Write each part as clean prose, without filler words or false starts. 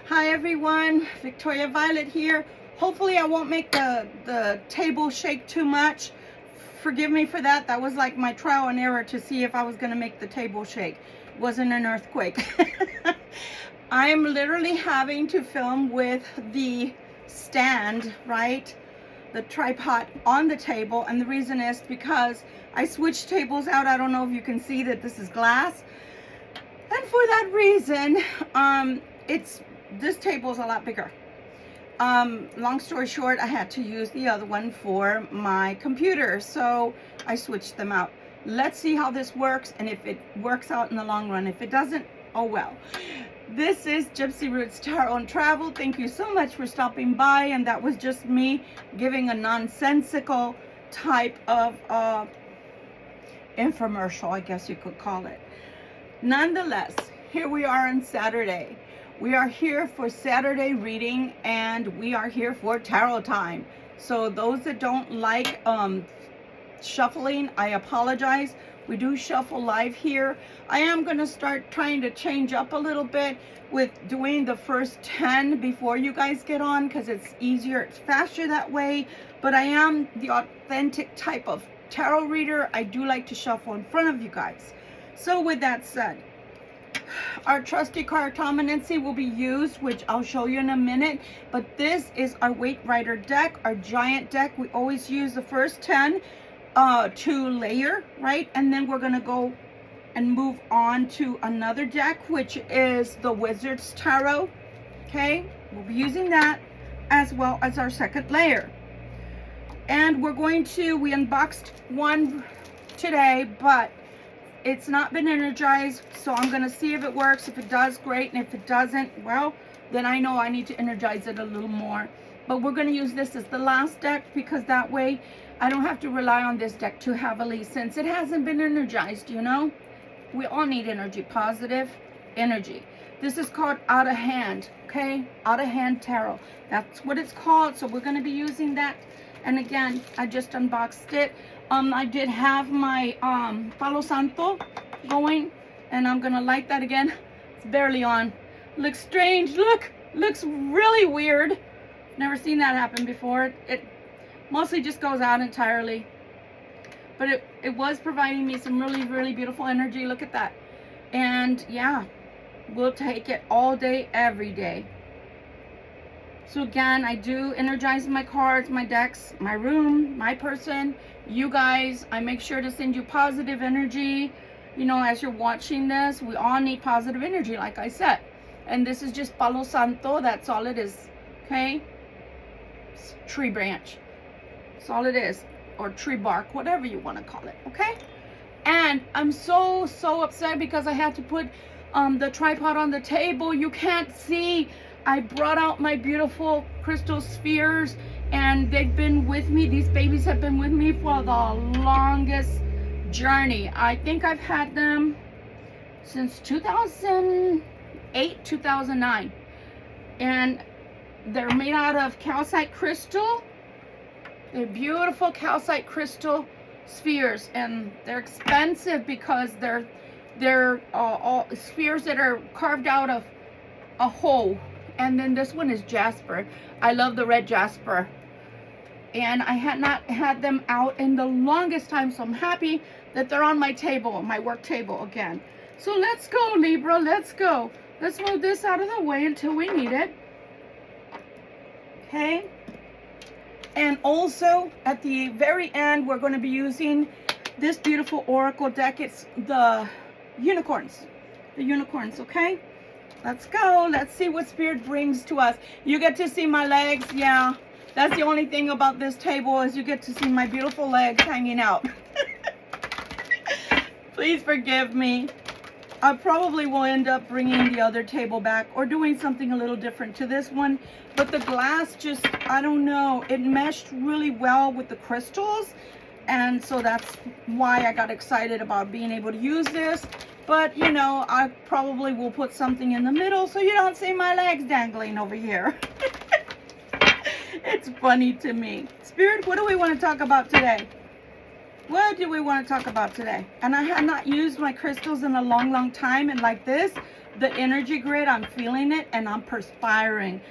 Hi everyone, Victoria Violet here. Hopefully I won't make the table shake too much. Forgive me for that. That was like my trial and error to see if I was going to make the table shake. It wasn't an earthquake. I'm literally having to film with the stand, right? The tripod on the table, and the reason is because I switched tables out. I don't know if you can see that this is glass. And for that reason, this table is a lot bigger. Long story short, I had to use the other one for my computer, so I switched them out. Let's see how this works, and if it works out in the long run. If it doesn't, oh well. This is Gypsy Roots Tarot and Travel. Thank you so much for stopping by, and that was just me giving a nonsensical type of infomercial, I guess you could call it. Nonetheless, here we are on Saturday. We are here for Saturday reading, and we are here for tarot time. So those that don't like shuffling, I apologize. We do shuffle live here. I am going to start trying to change up a little bit with doing the first 10 before you guys get on, because it's easier, it's faster that way. But I am the authentic type of tarot reader. I do like to shuffle in front of you guys. So with that said, our trusty cartomancy will be used, which I'll show you in a minute. But this is our Weight Rider deck, our giant deck. We always use the first 10 to layer, right? And then we're going to go and move on to another deck, which is the Wizard's Tarot. Okay, we'll be using that as well as our second layer. And we're going to, we unboxed one today, but it's not been energized, so I'm going to see if it works. If it does, great. And if it doesn't, well, then I know I need to energize it a little more. But we're going to use this as the last deck, because that way I don't have to rely on this deck too heavily since it hasn't been energized, you know? We all need energy, positive energy. This is called Out of Hand, okay? Out of Hand Tarot. That's what it's called, so we're going to be using that. And again, I just unboxed it. I did have my Palo Santo going, and I'm going to light that again. It's barely on. Looks strange. Look, looks really weird. Never seen that happen before. It mostly just goes out entirely. But it was providing me some really, really beautiful energy. Look at that. And yeah, we'll take it all day, every day. So again, I do energize my cards, my decks, my room, my person, you guys. I make sure to send you positive energy. You know, as you're watching this, we all need positive energy, like I said. And this is just Palo Santo. That's all it is. Okay? It's tree branch. That's all it is. Or tree bark, whatever you want to call it. Okay? And I'm so upset because I had to put the tripod on the table. You can't see. I brought out my beautiful crystal spheres, and they've been with me. These babies have been with me for the longest journey. I think I've had them since 2008, 2009. And they're made out of calcite crystal. They're beautiful calcite crystal spheres, and they're expensive because they're all spheres that are carved out of a hole. And then this one is jasper. I love the red jasper. And I had not had them out in the longest time, so I'm happy that they're on my table, my work table again. So let's go, Libra. Let's go. Let's move this out of the way until we need it. Okay. And also, at the very end, we're going to be using this beautiful oracle deck. It's the unicorns. The unicorns, okay? Let's go. Let's see what Spirit brings to us. You get to see my legs. Yeah, that's the only thing about this table is you get to see my beautiful legs hanging out. Please forgive me. I probably will end up bringing the other table back or doing something a little different to this one. But the glass just, I don't know, it meshed really well with the crystals. And so that's why I got excited about being able to use this. But, you know, I probably will put something in the middle so you don't see my legs dangling over here. It's funny to me. Spirit, what do we want to talk about today? What do we want to talk about today? And I had not used my crystals in a long time. And like this, the energy grid, I'm feeling it, and I'm perspiring.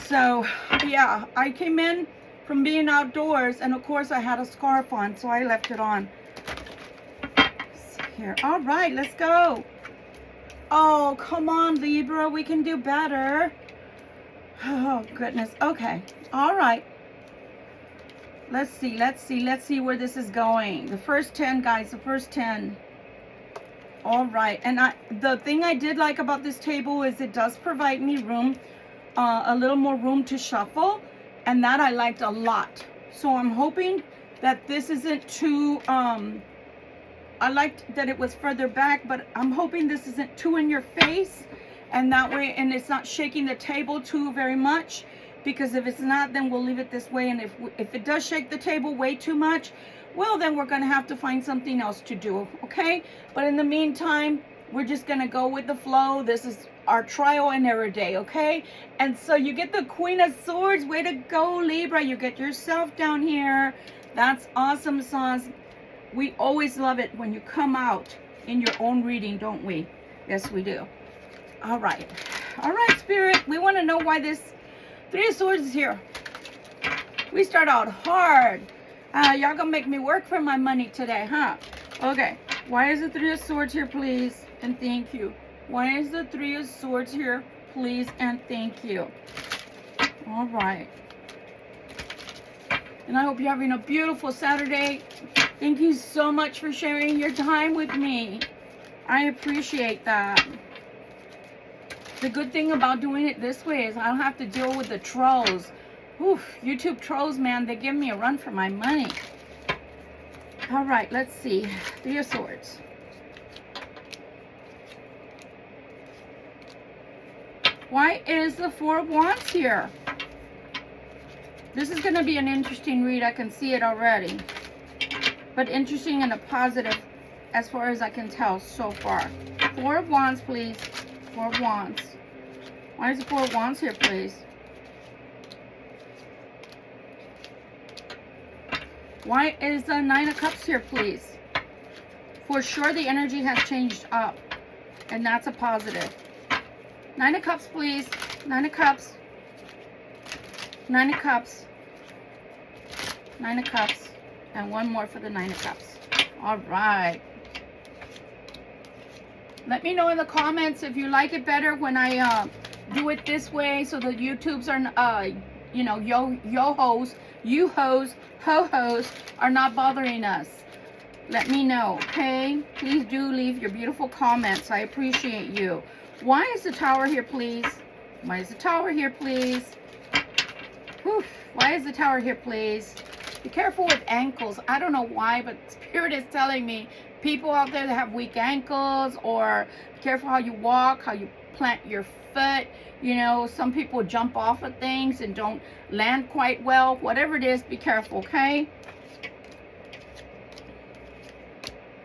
So yeah, I came in from being outdoors, and of course I had a scarf on, so I left it on. Here, all right, let's go. Oh, come on, Libra, we can do better. Oh goodness. Okay, all right, let's see where this is going. The first 10, guys, the first 10. All right, and the thing I did like about this table is it does provide me room, a little more room to shuffle, and that I liked a lot. So I'm hoping that this isn't too, I liked that it was further back, but I'm hoping this isn't too in your face, and that way, and it's not shaking the table too very much, because if it's not, then we'll leave it this way, and if it does shake the table way too much, well, then we're going to have to find something else to do, okay? But in the meantime, we're just going to go with the flow. This is our trial and error day, okay? And so you get the Queen of Swords. Way to go, Libra. You get yourself down here. That's awesome sauce. We always love it when you come out in your own reading, don't we? Yes, we do. All right. All right, Spirit. We want to know why this Three of Swords is here. We start out hard. Y'all gonna make me work for my money today, huh? Okay. Why is the Three of Swords here, please? And thank you. Why is the Three of Swords here, please? And thank you. All right. And I hope you're having a beautiful Saturday. Thank you so much for sharing your time with me. I appreciate that. The good thing about doing it this way is I don't have to deal with the trolls. Oof, YouTube trolls, man, they give me a run for my money. All right, let's see. Three of Swords. Why is the Four of Wands here? This is going to be an interesting read. I can see it already. But interesting in a positive as far as I can tell so far. Four of Wands, please. Four of Wands. Why is the Four of Wands here, please? Why is the Nine of Cups here, please? For sure, the energy has changed up. And that's a positive. Nine of Cups, please. Nine of Cups. Nine of Cups. Nine of Cups. And one more for the Nine of Cups. All right. Let me know in the comments if you like it better when I do it this way, so the YouTubes are, you know, yo-hos, you-hos, ho-hos are not bothering us. Let me know, okay? Please do leave your beautiful comments. I appreciate you. Why is the Tower here, please? Why is the Tower here, please? Whew. Why is the Tower here, please? Be careful with ankles. I don't know why, but Spirit is telling me people out there that have weak ankles, or be careful how you walk, how you plant your foot. You know, some people jump off of things and don't land quite well. Whatever it is, be careful, okay?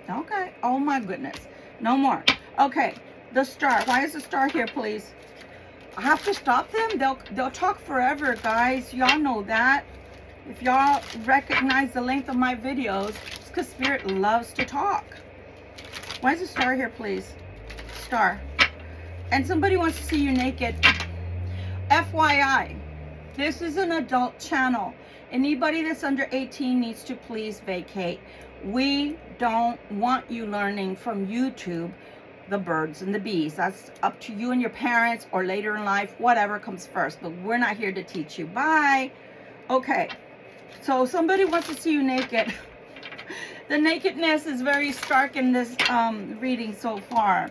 Okay. Oh my goodness. No more. Okay. The Star. Why is the Star here, please? I have to stop them. They'll talk forever, guys. Y'all know that. If y'all recognize the length of my videos, it's because Spirit loves to talk. Why is the Star here, please? Star. And somebody wants to see you naked. FYI, this is an adult channel. Anybody that's under 18 needs to please vacate. We don't want you learning from YouTube the birds and the bees. That's up to you and your parents, or later in life, whatever comes first. But we're not here to teach you. Bye. Okay. So somebody wants to see you naked. The nakedness is very stark in this reading so far.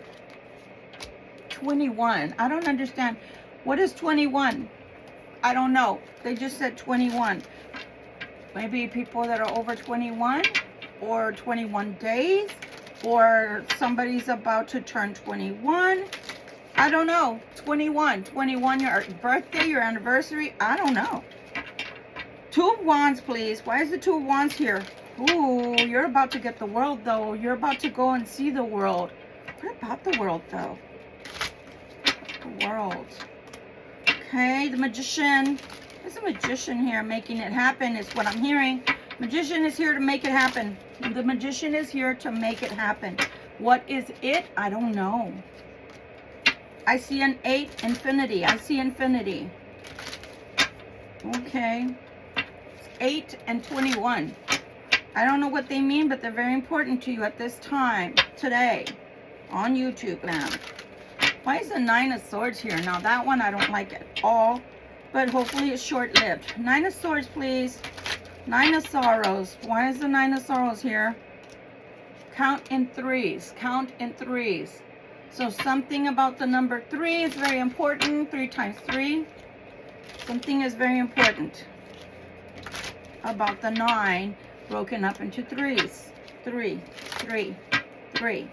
21. I don't understand. What is 21? I don't know. They just said 21. Maybe people that are over 21, or 21 days, or somebody's about to turn 21. I don't know. 21. 21, your birthday, your anniversary. I don't know. Two of Wands, please. Why is the Two of Wands here? Ooh, you're about to get the world, though. You're about to go and see the world. What about the world, though? The world. Okay, the Magician. There's a Magician here making it happen, is what I'm hearing. Magician is here to make it happen. The Magician is here to make it happen. What is it? I don't know. I see an 8, infinity. I see infinity. Okay. 8 and 21. I don't know what they mean, but they're very important to you at this time, today, on YouTube land. Why is the 9 of Swords here? Now that one I don't like at all, but hopefully it's short-lived. 9 of Swords, please. 9 of Sorrows. Why is the 9 of Sorrows here? Count in threes. Count in threes. So something about the number 3 is very important. 3 times 3. Something is very important about the 9 broken up into threes. 3, 3, 3.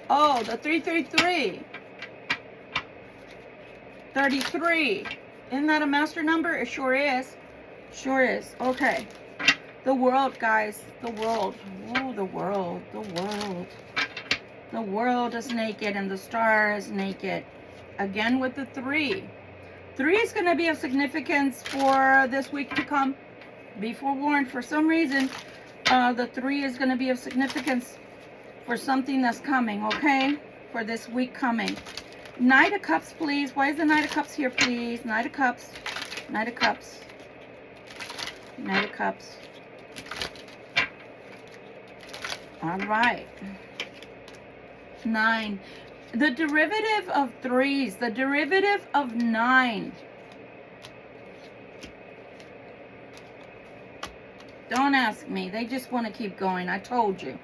Oh, the 333. 33. Isn't that a master number? It sure is. Sure is. Okay. The world, guys. The world. Oh, the world. The world. The world is naked and the star is naked. Again with the 3. 3 is going to be of significance for this week to come. Be forewarned. For some reason, the 3 is going to be of significance for something that's coming, okay? For this week coming. Knight of Cups, please. Why is the Knight of Cups here, please? Knight of Cups. Knight of Cups. Knight of Cups. All right. 9. The derivative of 3s. The derivative of 9. Don't ask me. They just want to keep going. I told you.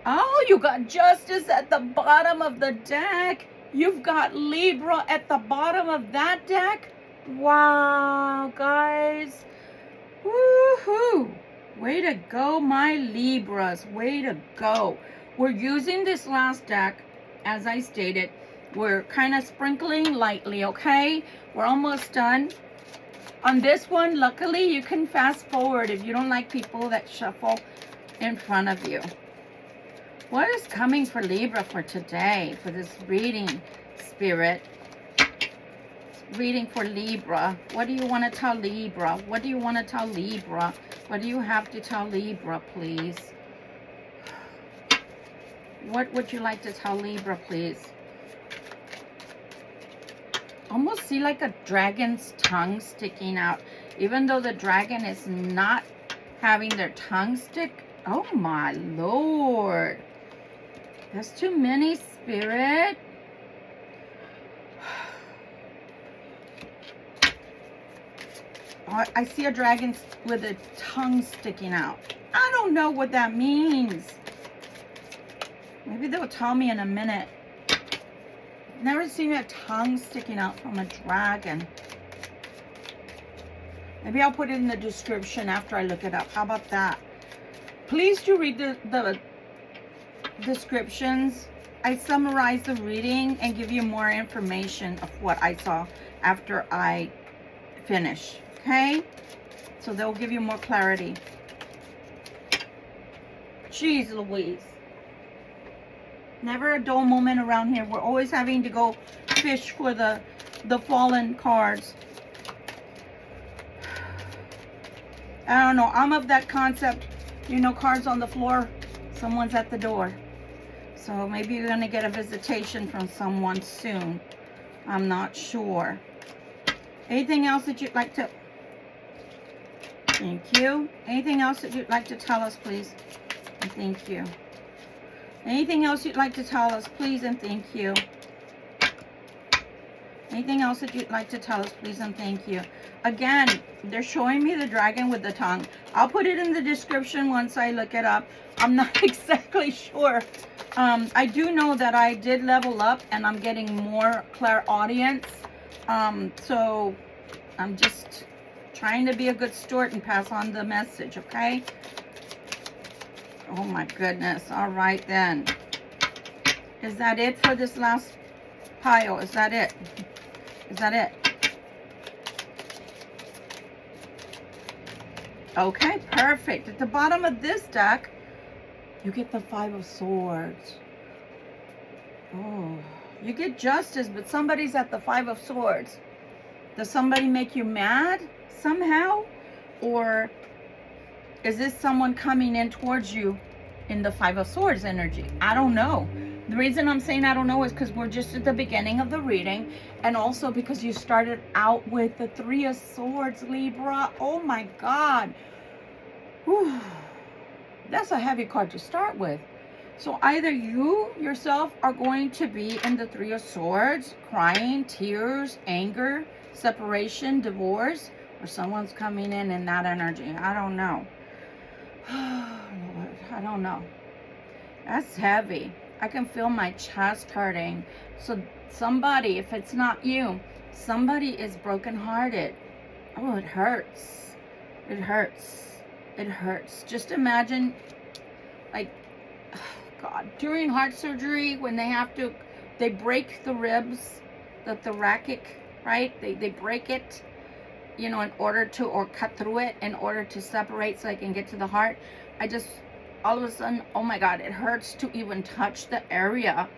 Oh, you got Justice at the bottom of the deck. You've got Libra at the bottom of that deck. Wow, guys. Woohoo. Way to go, my Libras. Way to go. We're using this last deck, as I stated. We're kind of sprinkling lightly, okay? We're almost done. On this one, luckily, you can fast forward if you don't like people that shuffle in front of you. What is coming for Libra for today, for this reading, Spirit? Reading for Libra. What do you want to tell Libra? What do you want to tell Libra? What do you have to tell Libra, please? What would you like to tell Libra, please? Almost see like a dragon's tongue sticking out. Even though the dragon is not having their tongue stick. Oh my Lord. That's too many, Spirit. I see a dragon with a tongue sticking out. I don't know what that means. Maybe they'll tell me in a minute. Never seen a tongue sticking out from a dragon. Maybe I'll put it in the description after I look it up. How about that? Please do read the descriptions. I summarize the reading and give you more information of what I saw after I finish. Okay? So they'll give you more clarity. Jeez Louise. Never a dull moment around here. We're always having to go fish for the fallen cards. I don't know. I'm of that concept. You know, cards on the floor. Someone's at the door. So maybe you're going to get a visitation from someone soon. I'm not sure. Anything else that you'd like to... Thank you. Anything else that you'd like to tell us, please? And thank you. Anything else you'd like to tell us, please, and thank you. Anything else that you'd like to tell us, please, and thank you. Again, they're showing me the dragon with the tongue. I'll put it in the description once I look it up. I'm not exactly sure. I do know that I did level up and I'm getting more clairaudience. So I'm just trying to be a good steward and pass on the message, okay? Oh my goodness. All right then. Is that it for this last pile? Is that it? Is that it? Okay, perfect. At the bottom of this deck, you get the 5 of Swords. Oh, you get Justice, but somebody's at the 5 of Swords. Does somebody make you mad somehow? Or is this someone coming in towards you in the 5 of Swords energy? I don't know. The reason I'm saying I don't know is because we're just at the beginning of the reading, and also because you started out with the Three of Swords, Libra. Oh my God. Whew. That's a heavy card to start with. So either you yourself are going to be in the Three of Swords, crying, tears, anger, separation, divorce, or someone's coming in that energy. I don't know. Lord, I don't know. That's heavy. I can feel my chest hurting. So somebody, if it's not you, somebody is brokenhearted. Oh, it hurts. It hurts. It hurts. Just imagine, like, oh God, during heart surgery, when they break the ribs, the thoracic, right? They break it, you know, in order to, or cut through it in order to separate so I can get to the heart. All of a sudden, oh my God, it hurts to even touch the area.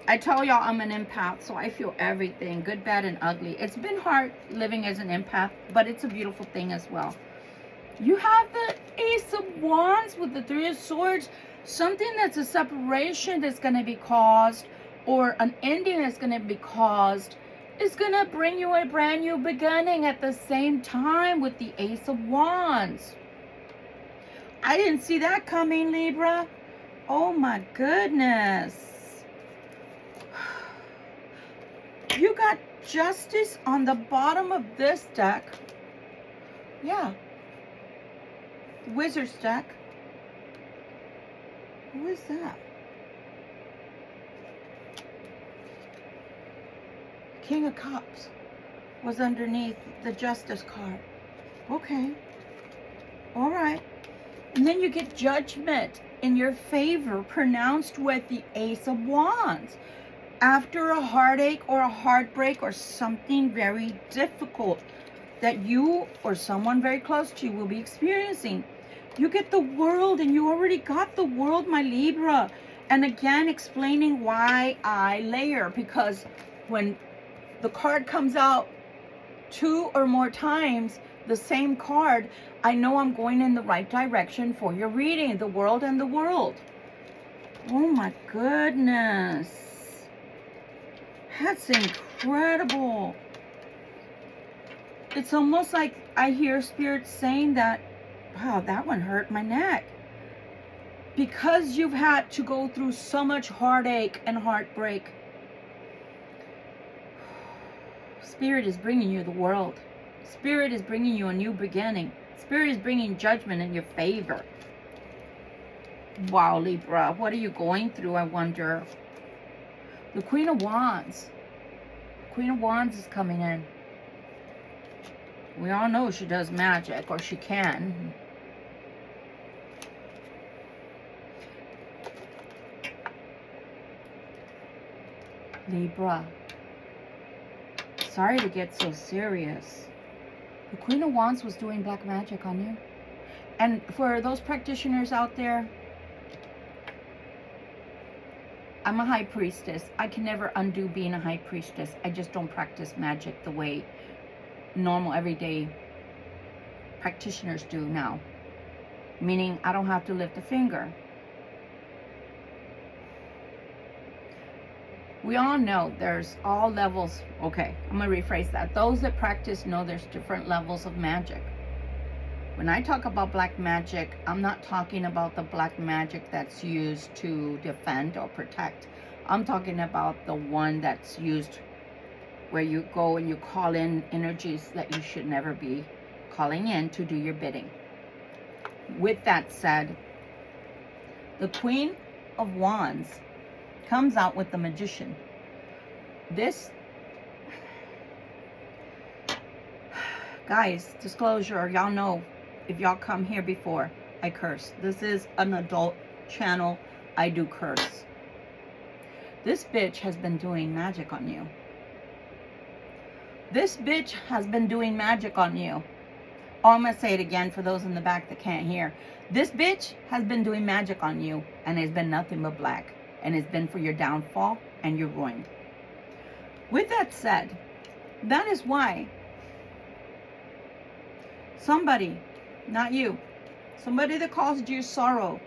I tell y'all I'm an empath, so I feel everything, good, bad, and ugly. It's been hard living as an empath, but it's a beautiful thing as well. You have the Ace of Wands with the Three of Swords. Something that's a separation that's going to be caused, or an ending that's going to be caused, is going to bring you a brand new beginning at the same time with the Ace of Wands. I didn't see that coming, Libra. Oh my goodness. You got Justice on the bottom of this deck. Yeah. Wizard's deck. Who is that? King of Cups was underneath the Justice card. Okay. All right. And then you get Judgment in your favor, pronounced with the Ace of Wands. After a heartache or a heartbreak or something very difficult that you or someone very close to you will be experiencing, you get the World, and you already got the World, my Libra. And again, explaining why I layer, because when the card comes out 2 or more times, the same card, I know I'm going in the right direction for your reading, the World and the World. Oh my goodness. That's incredible. It's almost like I hear Spirit saying that, wow, that one hurt my neck. Because you've had to go through so much heartache and heartbreak, Spirit is bringing you the World. Spirit is bringing you a new beginning. Spirit is bringing Judgment in your favor. Wow, Libra, what are you going through, I wonder? The Queen of Wands. Queen of Wands is coming in. We all know she does magic, or she can. Libra. Sorry to get so serious. The Queen of Wands was doing black magic on you. And for those practitioners out there, I'm a high priestess. I can never undo being a high priestess. I just don't practice magic the way normal, everyday practitioners do now. Meaning, I don't have to lift a finger. We all know there's all levels. Okay, I'm going to rephrase that. Those that practice know there's different levels of magic. When I talk about black magic, I'm not talking about the black magic that's used to defend or protect. I'm talking about the one that's used where you go and you call in energies that you should never be calling in to do your bidding. With that said, the Queen of Wands comes out with the Magician. This, guys, disclosure, y'all know, if y'all come here before, I curse. This is an adult channel. I do curse. This bitch has been doing magic on you. This bitch has been doing magic on you. Oh, I'm going to say it again for those in the back that can't hear. This bitch has been doing magic on you, and it's been nothing but black. And it's been for your downfall and your ruin. With that said, that is why somebody, not you, somebody that caused you sorrow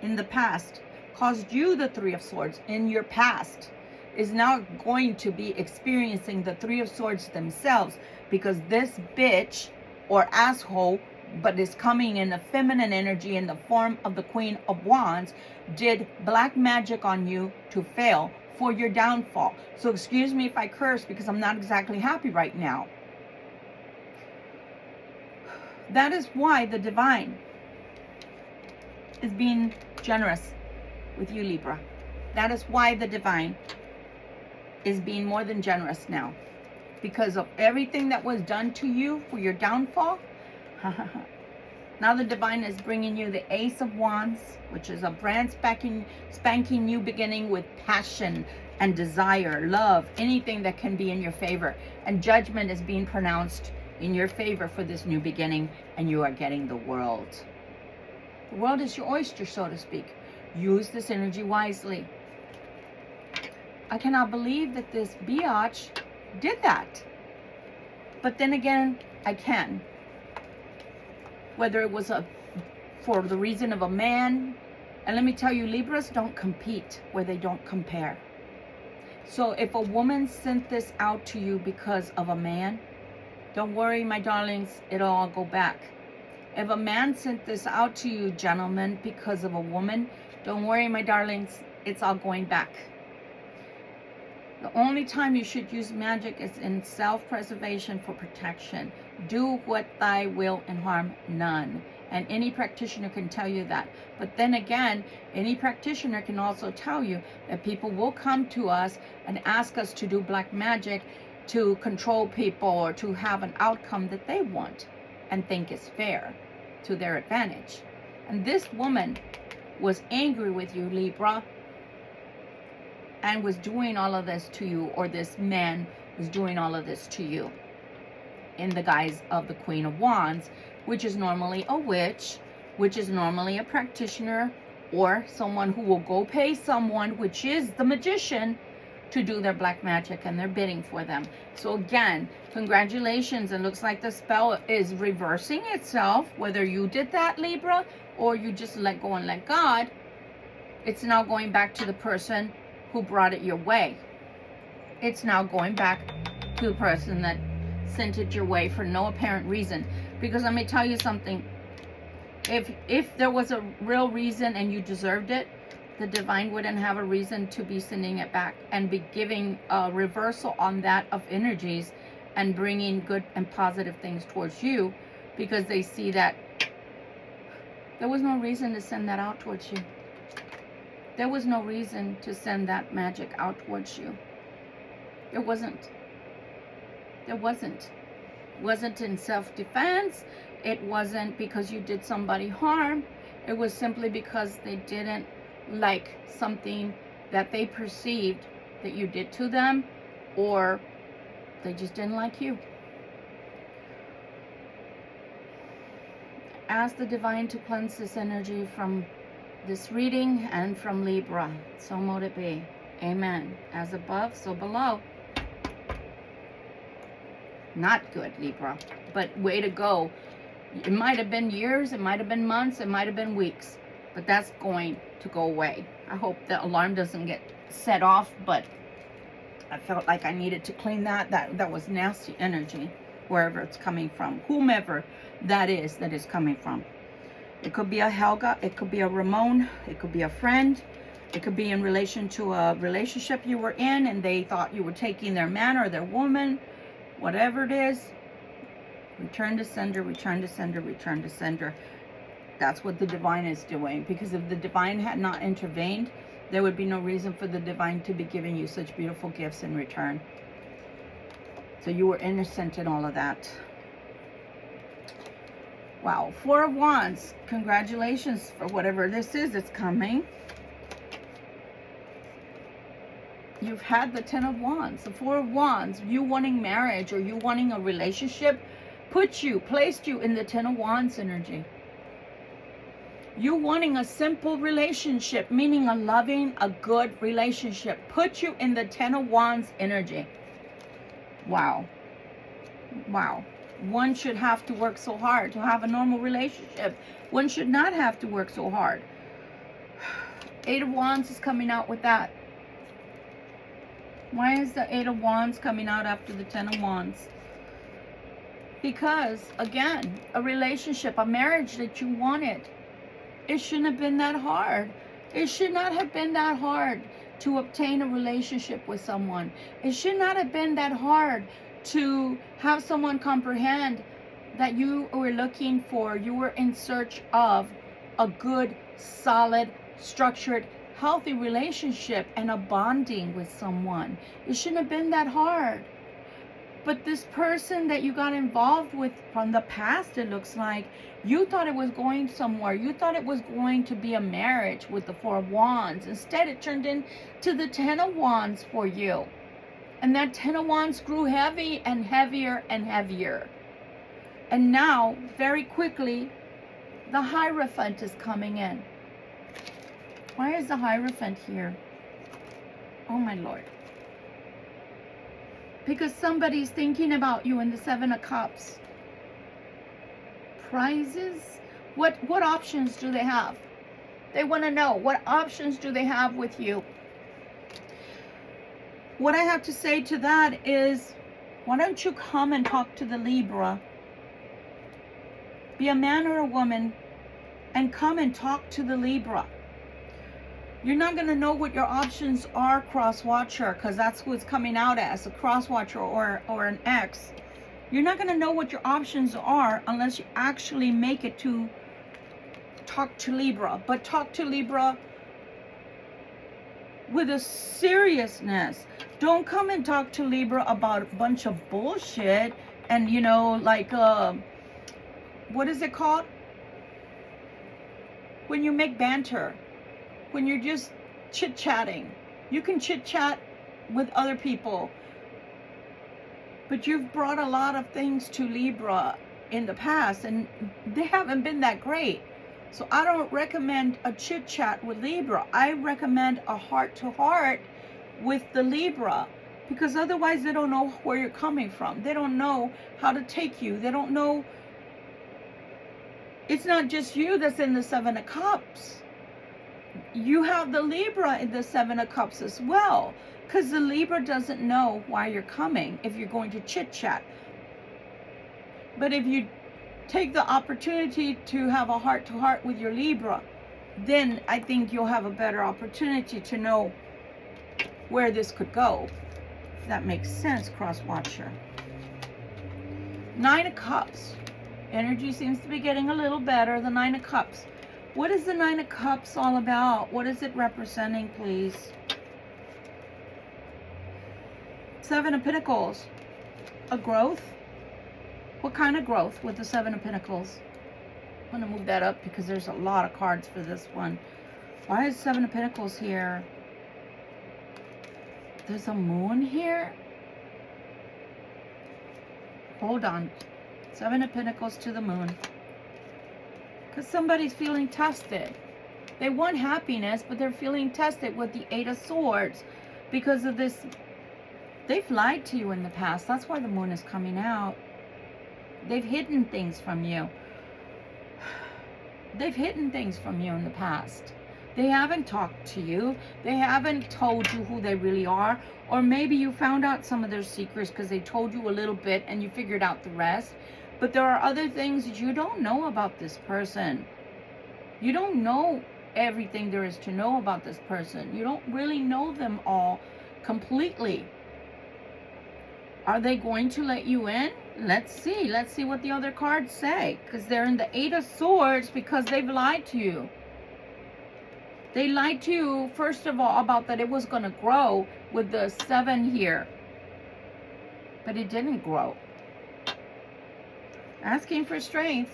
in the past caused you the Three of Swords in your past is now going to be experiencing the Three of Swords themselves, because this bitch or asshole, but is coming in a feminine energy in the form of the Queen of Wands, did black magic on you to fail for your downfall. So excuse me if I curse, because I'm not exactly happy right now. That is why the divine is being generous with you, Libra. That is why the divine is being more than generous now, because of everything that was done to you for your downfall. Now the divine is bringing you the Ace of Wands, which is a brand spanking new beginning with passion and desire, love, anything that can be in your favor. And judgment is being pronounced in your favor for this new beginning, and you are getting the world. The world is your oyster, so to speak. Use this energy wisely. I cannot believe that this biatch did that. But then again, I can. Whether it was for the reason of a man. And let me tell you, Libras don't compete where they don't compare. So if a woman sent this out to you because of a man, don't worry, my darlings, it'll all go back. If a man sent this out to you, gentlemen, because of a woman, don't worry, my darlings, it's all going back. The only time you should use magic is in self-preservation for protection. Do what thy will and harm none. And any practitioner can tell you that. But then again, any practitioner can also tell you that people will come to us and ask us to do black magic to control people or to have an outcome that they want and think is fair to their advantage. And this woman was angry with you, Libra, and was doing all of this to you, or this man was doing all of this to you in the guise of the Queen of Wands, which is normally a witch, which is normally a practitioner, or someone who will go pay someone, which is the magician, to do their black magic, and they're bidding for them. So again, congratulations. It looks like the spell is reversing itself. Whether you did that, Libra, or you just let go and let God, it's now going back to the person who brought it your way. It's now going back to the person that sent it your way for no apparent reason. Because let me tell you something, if there was a real reason and you deserved it, the divine wouldn't have a reason to be sending it back and be giving a reversal on that of energies and bringing good and positive things towards you, because they see that there was no reason to send that out towards you. There was no reason to send that magic out towards you. There wasn't. There wasn't. It wasn't in self-defense. It wasn't because you did somebody harm. It was simply because they didn't like something that they perceived that you did to them, or they just didn't like you. Ask the divine to cleanse this energy from this reading and from Libra. So mote it be. Amen. As above, so below. Not good, Libra, but way to go. It might have been years, it might have been months, it might have been weeks, but that's going to go away. I hope the alarm doesn't get set off, but I felt like I needed to clean that. That was nasty energy, wherever it's coming from, whomever that is coming from. It could be a Helga, it could be a Ramon, it could be a friend, it could be in relation to a relationship you were in and they thought you were taking their man or their woman, whatever it is. Return to sender, return to sender, return to sender. That's what the divine is doing, because if the divine had not intervened, there would be no reason for the divine to be giving you such beautiful gifts in return. So you were innocent in all of that. Wow, Four of Wands. Congratulations for whatever this is that's coming. You've had the Ten of Wands, the Four of Wands. You wanting marriage or you wanting a relationship placed you in the Ten of Wands energy. You wanting a simple relationship, meaning a loving, a good relationship, put you in the Ten of Wands energy. Wow. Wow. One should have to work so hard to have a normal relationship. One should not have to work so hard. Eight of Wands is coming out with that. Why is the Eight of Wands coming out after the Ten of Wands? Because, again, a relationship, a marriage that you wanted, it shouldn't have been that hard. It should not have been that hard to obtain a relationship with someone. It should not have been that hard to have someone comprehend that you were looking for, you were in search of a good, solid, structured, healthy relationship and a bonding with someone. It shouldn't have been that hard. But this person that you got involved with from the past, it looks like, you thought it was going somewhere. You thought it was going to be a marriage with the Four of Wands. Instead, it turned into the Ten of Wands for you. And that Ten of Wands grew heavy and heavier and heavier. And now, very quickly, the Hierophant is coming in. Why is the Hierophant here? Oh my Lord. Because somebody's thinking about you in the Seven of Cups. Prizes? What options do they have? They want to know, what options do they have with you? What I have to say to that is, why don't you come and talk to the Libra? Be a man or a woman and come and talk to the Libra. You're not going to know what your options are, cross-watcher, because that's who it's coming out as, a cross-watcher or an ex. You're not going to know what your options are unless you actually make it to talk to Libra. But talk to Libra with a seriousness. Don't come and talk to Libra about a bunch of bullshit and, you know, like, what is it called? When you make banter. When you're just chit-chatting. You can chit-chat with other people. But you've brought a lot of things to Libra in the past, and they haven't been that great. So I don't recommend a chit-chat with Libra. I recommend a heart-to-heart with the Libra. Because otherwise they don't know where you're coming from. They don't know how to take you. They don't know. It's not just you that's in the Seven of Cups. You have the Libra in the Seven of Cups as well, because the Libra doesn't know why you're coming if you're going to chit-chat. But if you take the opportunity to have a heart-to-heart with your Libra, then I think you'll have a better opportunity to know where this could go. If that makes sense, cross-watcher. Nine of Cups. Energy seems to be getting a little better. The Nine of Cups. What is the Nine of Cups all about? What is it representing, please? Seven of Pentacles. A growth? What kind of growth with the Seven of Pentacles? I'm going to move that up because there's a lot of cards for this one. Why is Seven of Pentacles here? There's a moon here? Hold on. Seven of Pentacles to the moon. Because somebody's feeling tested. They want happiness, but they're feeling tested with the Eight of Swords. Because of this, they've lied to you in the past. That's why the moon is coming out. They've hidden things from you. They've hidden things from you in the past. They haven't talked to you. They haven't told you who they really are. Or maybe you found out some of their secrets because they told you a little bit and you figured out the rest. But there are other things that you don't know about this person. You don't know everything there is to know about this person. You don't really know them all completely. Are they going to let you in? Let's see. Let's see what the other cards say. Because they're in the Eight of Swords because they've lied to you. They lied to you, first of all, about that it was going to grow with the Seven here. But it didn't grow. Asking for strength.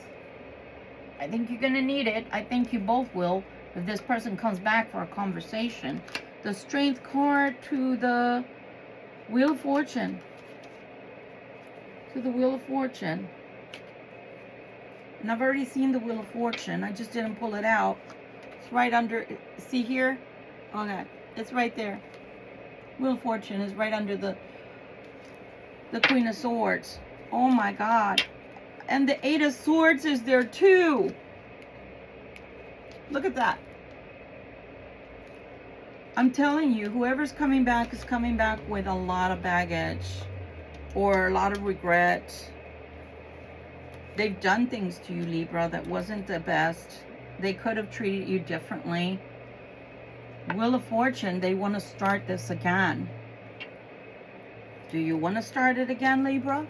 I think you're going to need it. I think you both will if this person comes back for a conversation. The Strength card to the Wheel of Fortune. To the Wheel of Fortune. And I've already seen the Wheel of Fortune. I just didn't pull it out. It's right under, see here? Okay, it's right there. Wheel of Fortune is right under the Queen of Swords. Oh my God. And the Eight of Swords is there too. Look at that. I'm telling you, whoever's coming back is coming back with a lot of baggage or a lot of regret. They've done things to you, Libra, that wasn't the best. They could have treated you differently. Wheel of Fortune, they want to start this again. Do you want to start it again, Libra?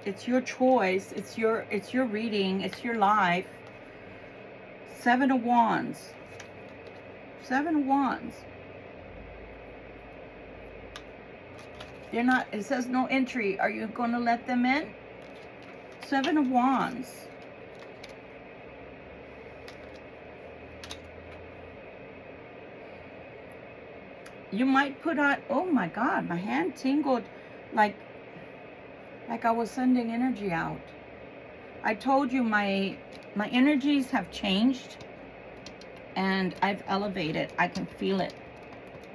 It's your choice. It's your reading. It's your life. 7 of Wands. 7 of Wands. They're not, it says no entry. Are you going to let them in? 7 of Wands. You might put on, oh my God, my hand tingled like I was sending energy out. I told you my energies have changed and I've elevated. I can feel it.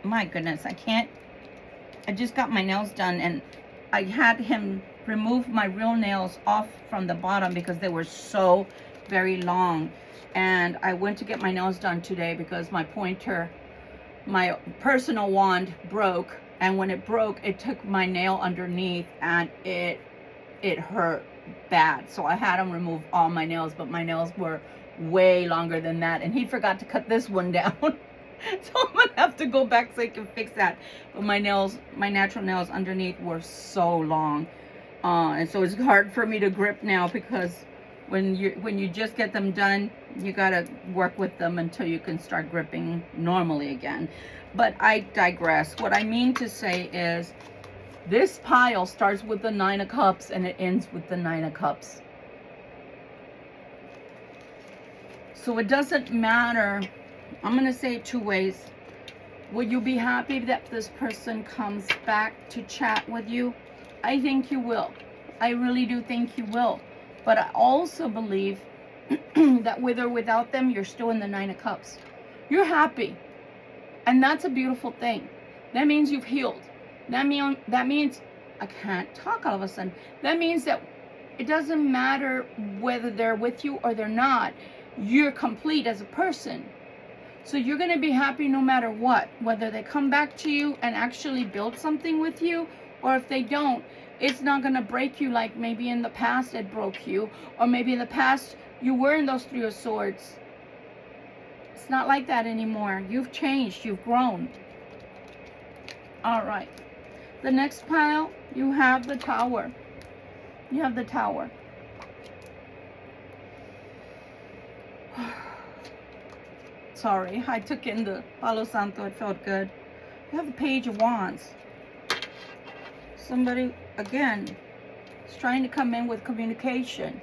My goodness, I just got my nails done and I had him remove my real nails off from the bottom because they were so very long. And I went to get my nails done today because my pointer, my personal wand broke, and when it broke, it took my nail underneath and it hurt bad. So I had him remove all my nails, but my nails were way longer than that, and he forgot to cut this one down. So I'm gonna have to go back so he can fix that. But my nails, my natural nails underneath were so long, and so it's hard for me to grip now because when you just get them done, you gotta work with them until you can start gripping normally again. But I digress. What I mean to say is this pile starts with the 9 of Cups and it ends with the 9 of Cups. So it doesn't matter. I'm gonna say it 2 ways. Will you be happy that this person comes back to chat with you? I think you will. I really do think you will. But I also believe that with or without them, you're still in the 9 of Cups. You're happy. And that's a beautiful thing. That means you've healed. That means, I can't talk all of a sudden. That means that it doesn't matter whether they're with you or they're not. You're complete as a person. So you're going to be happy no matter what. Whether they come back to you and actually build something with you, or if they don't, it's not going to break you like maybe in the past it broke you. Or maybe in the past you were in those 3 of Swords. It's not like that anymore. You've changed. You've grown. All right. The next pile, you have the Tower. You have the Tower. Sorry, I took in the Palo Santo. It felt good. You have the Page of Wands. Somebody, again, is trying to come in with communication.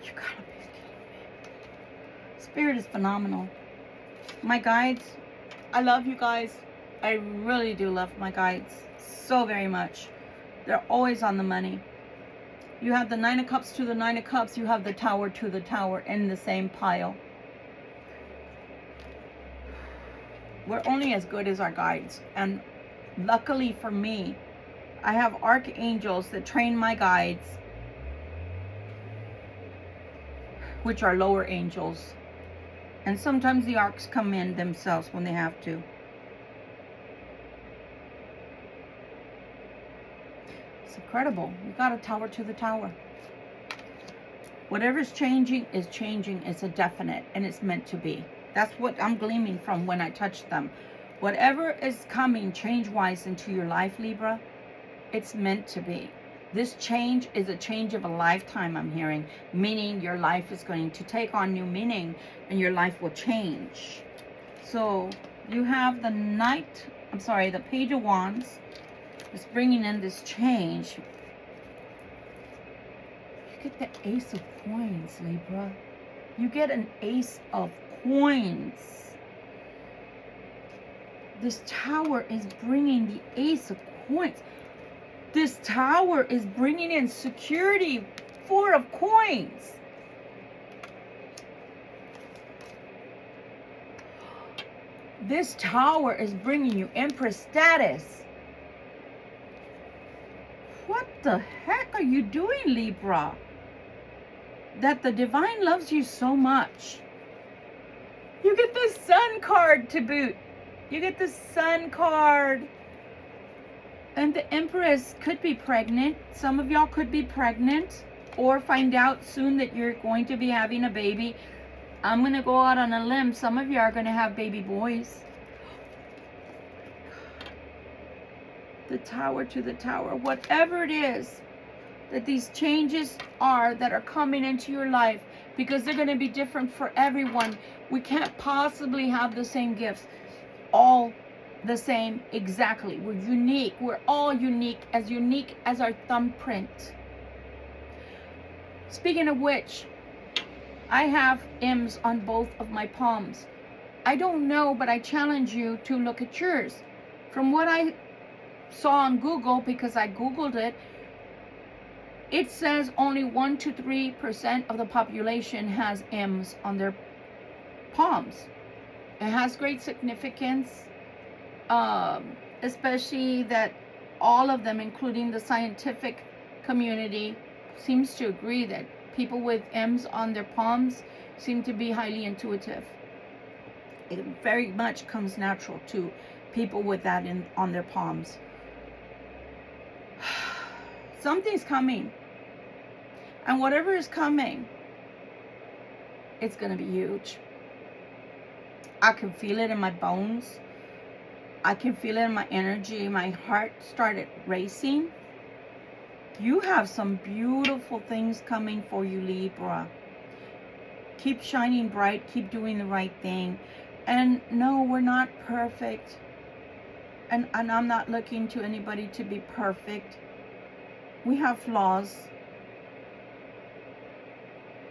You gotta be kidding me. Spirit is phenomenal. My guides, I love you guys. I really do love my guides so very much. They're always on the money. You have the 9 of Cups to the 9 of Cups. You have the Tower to the Tower in the same pile. We're only as good as our guides. And luckily for me, I have archangels that train my guides, which are lower angels. And sometimes the arcs come in themselves when they have to. It's incredible. You got a Tower to the Tower. Whatever's changing is changing. It's a definite, and it's meant to be. That's what I'm gleaming from when I touch them. Whatever is coming change-wise into your life, Libra, it's meant to be. This change is a change of a lifetime, I'm hearing. Meaning your life is going to take on new meaning and your life will change. So you have the the Page of Wands. It's bringing in this change. You get the Ace of Coins, Libra. You get an Ace of Coins. This Tower is bringing the Ace of Coins. This Tower is bringing in security. 4 of Coins. This Tower is bringing you Empress status. What the heck are you doing, Libra? that the divine loves you so much. You get the Sun card to boot. You get the Sun card. And the Empress could be pregnant. Some of y'all could be pregnant or find out soon that you're going to be having a baby. I'm going to go out on a limb. Some of you are going to have baby boys. The Tower to the Tower. Whatever it is that these changes are that are coming into your life, because they're going to be different for everyone. We can't possibly have the same gifts. All the same exactly. We're unique. We're all unique as our thumbprint. Speaking of which, I have M's on both of my palms. I don't know, but I challenge you to look at yours. From what I saw on Google, because I Googled it, it says only 1 to 3% of the population has M's on their palms. It has great significance, especially that all of them, including the scientific community, seems to agree that people with M's on their palms seem to be highly intuitive. It very much comes natural to people with that on their palms. Something's coming. And whatever is coming, it's going to be huge. I can feel it in my bones. I can feel it in my energy. My heart started racing. You have some beautiful things coming for you, Libra. Keep shining bright. Keep doing the right thing. And no, we're not perfect. And I'm not looking to anybody to be perfect. We have flaws.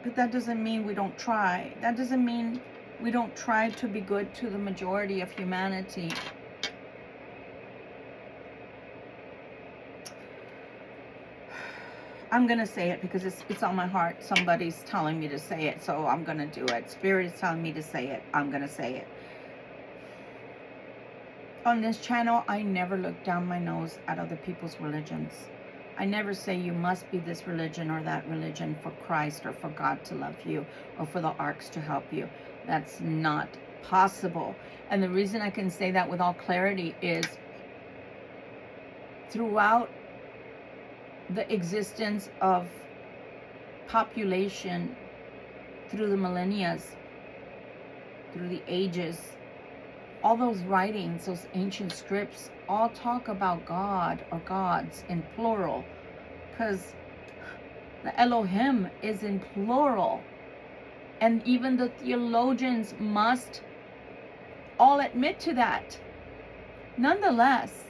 But that doesn't mean we don't try. That doesn't mean we don't try to be good to the majority of humanity. I'm going to say it because it's on my heart. Somebody's telling me to say it, so I'm going to do it. Spirit is telling me to say it. I'm going to say it. On this channel, I never look down my nose at other people's religions. I never say you must be this religion or that religion for Christ or for God to love you or for the arcs to help you. That's not possible. And the reason I can say that with all clarity is throughout the existence of population, through the millennia, through the ages, all those writings, those ancient scripts, all talk about God or gods in plural, because the Elohim is in plural. And even the theologians must all admit to that. Nonetheless,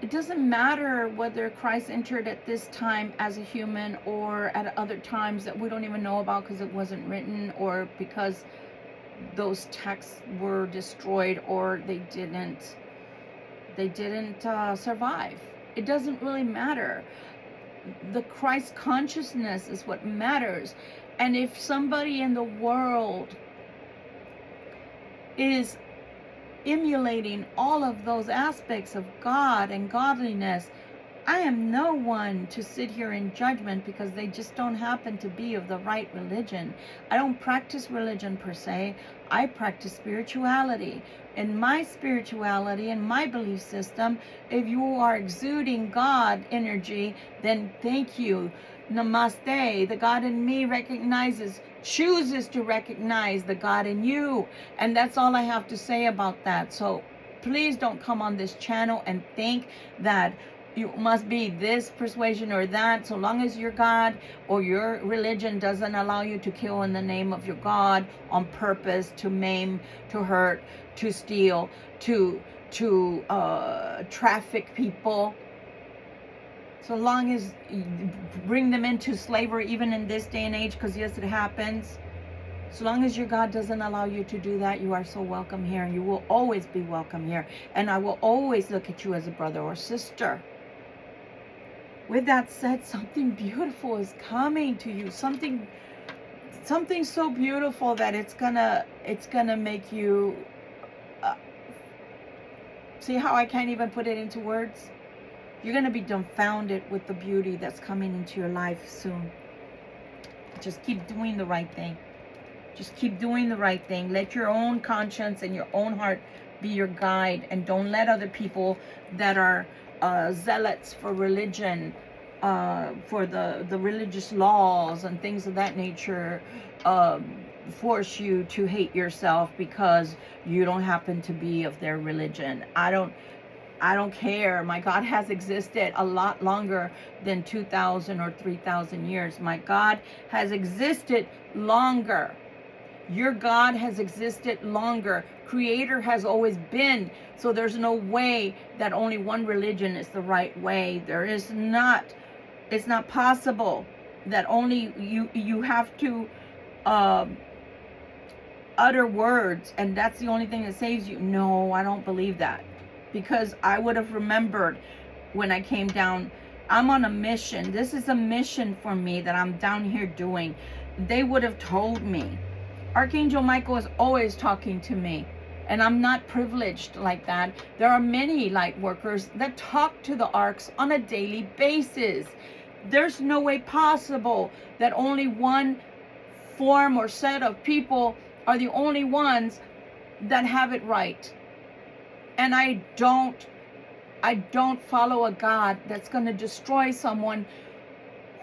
it doesn't matter whether Christ entered at this time as a human or at other times that we don't even know about because it wasn't written, or because those texts were destroyed or they didn't survive. It doesn't really matter. The Christ consciousness is what matters. And if somebody in the world is emulating all of those aspects of God and godliness, I am no one to sit here in judgment because they just don't happen to be of the right religion. I don't practice religion per se. I practice spirituality. In my spirituality and my belief system, if you are exuding God energy, then thank you. Namaste. The God in me chooses to recognize the God in you. And that's all I have to say about that. So please don't come on this channel and think that you must be this persuasion or that. So long as your God or your religion doesn't allow you to kill in the name of your God on purpose, to maim, to hurt, to steal, to traffic people, so long as you bring them into slavery, even in this day and age, because yes, it happens. So long as your God doesn't allow you to do that, you are so welcome here, and you will always be welcome here. And I will always look at you as a brother or sister. With that said, something beautiful is coming to you. Something so beautiful that it's gonna make you see how I can't even put it into words. You're gonna be dumbfounded with the beauty that's coming into your life soon. Just keep doing the right thing. Just keep doing the right thing. Let your own conscience and your own heart be your guide, and don't let other people that are zealots for religion, for the religious laws and things of that nature, force you to hate yourself because you don't happen to be of their religion. I don't care. My God has existed a lot longer than 2,000 or 3,000 years. My God has existed longer. Your God has existed longer. Creator has always been. So there's no way that only one religion is the right way. There is not. It's not possible that only you have to utter words and that's the only thing that saves you. No, I don't believe that. Because I would have remembered when I came down. I'm on a mission. This is a mission for me that I'm down here doing. They would have told me. Archangel Michael is always talking to me, and I'm not privileged like that. There are many light workers that talk to the arcs on a daily basis. There's no way possible that only one form or set of people are the only ones that have it right. And I don't follow a God that's going to destroy someone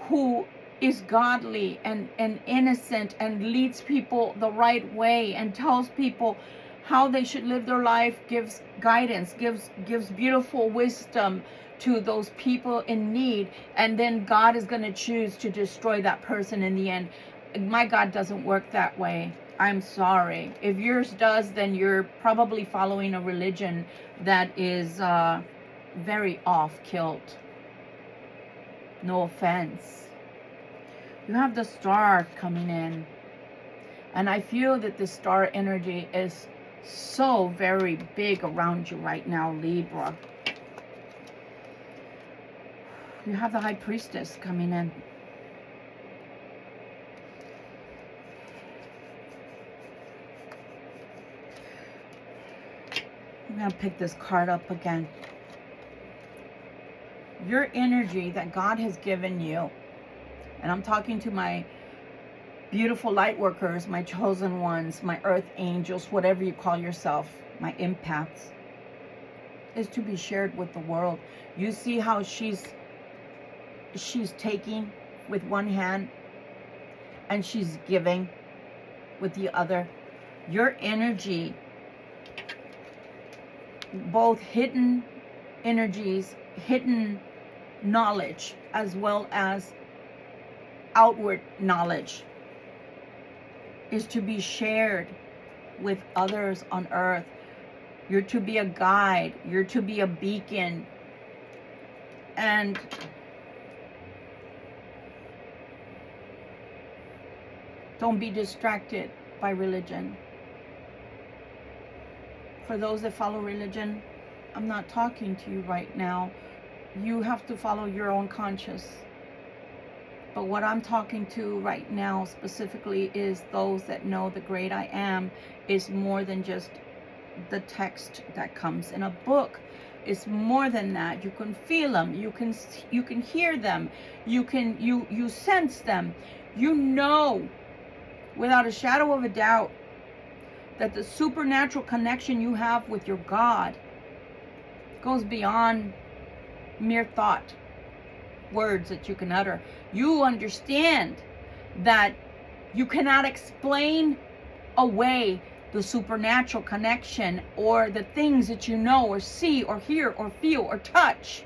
who is godly and innocent and leads people the right way and tells people how they should live their life, gives guidance, gives beautiful wisdom to those people in need, and then God is going to choose to destroy that person in the end. My God doesn't work that way. I'm sorry. If yours does, then you're probably following a religion that is very off-kilt. No offense. You have the star coming in. And I feel that the star energy is so very big around you right now, Libra. You have the High Priestess coming in. I'm going to pick this card up again. Your energy that God has given you, and I'm talking to my beautiful light workers, my chosen ones, my earth angels, whatever you call yourself, my empaths, is to be shared with the world. You see how she's taking with one hand and she's giving with the other. Your energy, both hidden energies, hidden knowledge, as well as outward knowledge, is to be shared with others on earth. You're to be a guide. You're to be a beacon. And don't be distracted by religion. For those that follow religion, I'm not talking to you right now. You have to follow your own conscience. But what I'm talking to right now specifically is those that know the great I am is more than just the text that comes in a book. It's more than that. You can feel them. You can hear them. You sense them. You know without a shadow of a doubt that the supernatural connection you have with your God goes beyond mere thought, words that you can utter. You understand that you cannot explain away the supernatural connection or the things that you know or see or hear or feel or touch,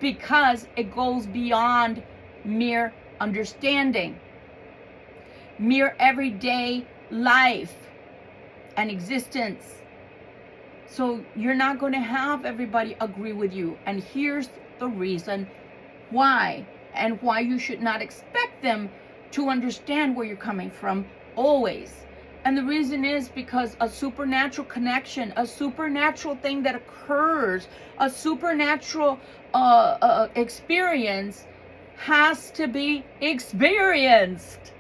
because it goes beyond mere understanding, mere everyday life and existence. So you're not going to have everybody agree with you. And here's the reason why, and why you should not expect them to understand where you're coming from always. And the reason is because a supernatural connection, a supernatural thing that occurs, a supernatural experience has to be experienced.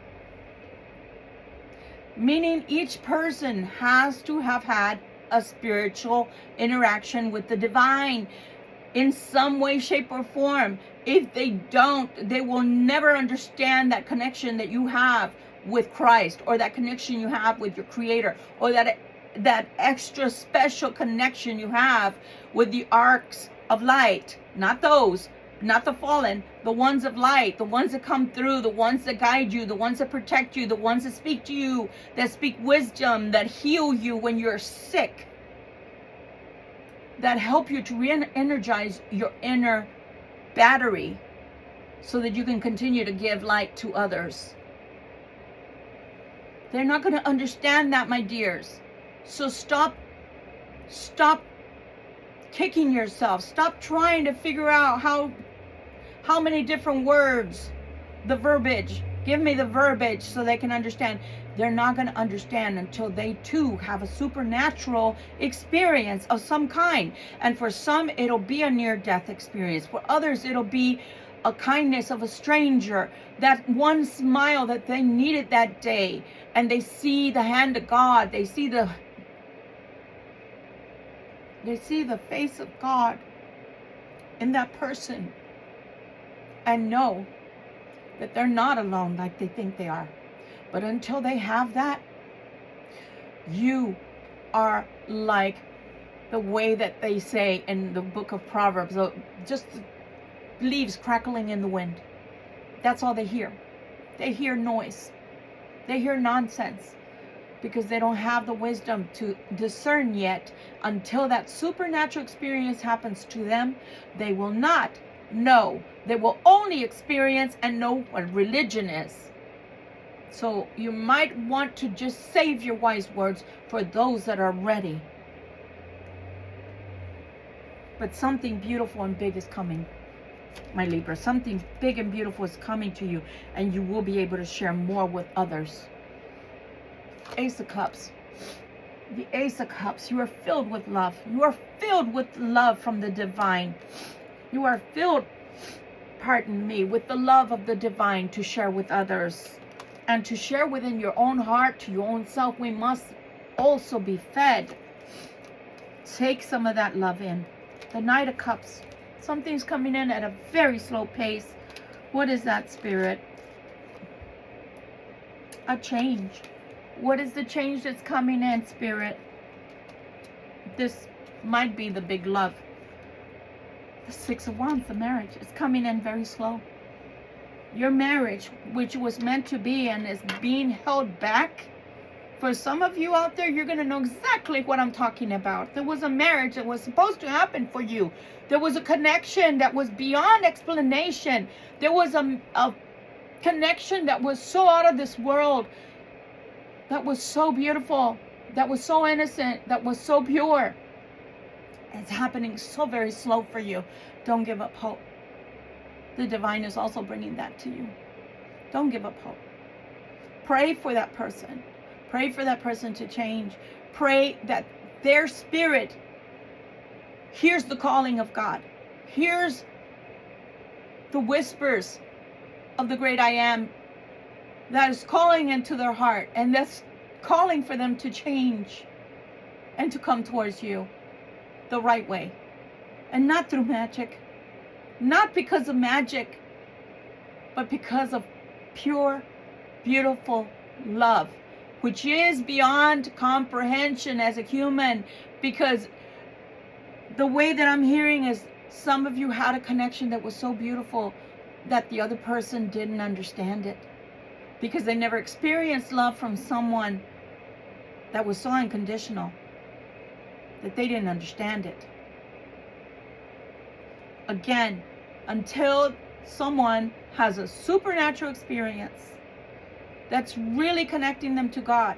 Meaning each person has to have had a spiritual interaction with the divine. in some way, shape, or form. If they don't, they will never understand that connection that you have with Christ, or that connection you have with your Creator, or that extra special connection you have with the arcs of light. Not those, not the fallen, the ones of light, the ones that come through, the ones that guide you, the ones that protect you, the ones that speak to you, that speak wisdom, that heal you when you're sick, that help you to re-energize your inner battery so that you can continue to give light to others. They're not going to understand that, my dears. So stop kicking yourself. Stop trying to figure out how many different words, the verbiage. Give me the verbiage so they can understand. They're not going to understand until they too have a supernatural experience of some kind. And for some, it'll be a near-death experience. For others, it'll be a kindness of a stranger, that one smile that they needed that day, and they see the hand of God. They see the face of God in that person, and know that they're not alone like they think they are. But until they have that, you are like the way that they say in the book of Proverbs, just leaves crackling in the wind. That's all they hear. They hear noise. They hear nonsense, because they don't have the wisdom to discern yet. Until that supernatural experience happens to them, they will not know. They will only experience and know what religion is. So you might want to just save your wise words for those that are ready. But something beautiful and big is coming, my Libra. Something big and beautiful is coming to you, and you will be able to share more with others. Ace of Cups. The Ace of Cups. You are filled with love. You are filled with love from the divine. You are filled, pardon me, with the love of the divine to share with others. And to share within your own heart, to your own self, we must also be fed. Take some of that love in. The Knight of Cups. Something's coming in at a very slow pace. What is that, Spirit? A change. What is the change that's coming in, Spirit? This might be the big love. The Six of Wands, the marriage, is coming in very slow. Your marriage, which was meant to be and is being held back. For some of you out there, you're going to know exactly what I'm talking about. There was a marriage that was supposed to happen for you. There was a connection that was beyond explanation. There was a connection that was so out of this world, that was so beautiful, that was so innocent, that was so pure. It's happening so very slow for you. Don't give up hope. The divine is also bringing that to you. Don't give up hope. Pray for that person. Pray for that person to change. Pray that their spirit hears the calling of God. Hears the whispers of the great I am that is calling into their heart, and that's calling for them to change and to come towards you the right way, and not through magic. Not because of magic, but because of pure, beautiful love, which is beyond comprehension as a human. Because the way that I'm hearing is, some of you had a connection that was so beautiful that the other person didn't understand it, because they never experienced love from someone that was so unconditional that they didn't understand it. Again, until someone has a supernatural experience that's really connecting them to God,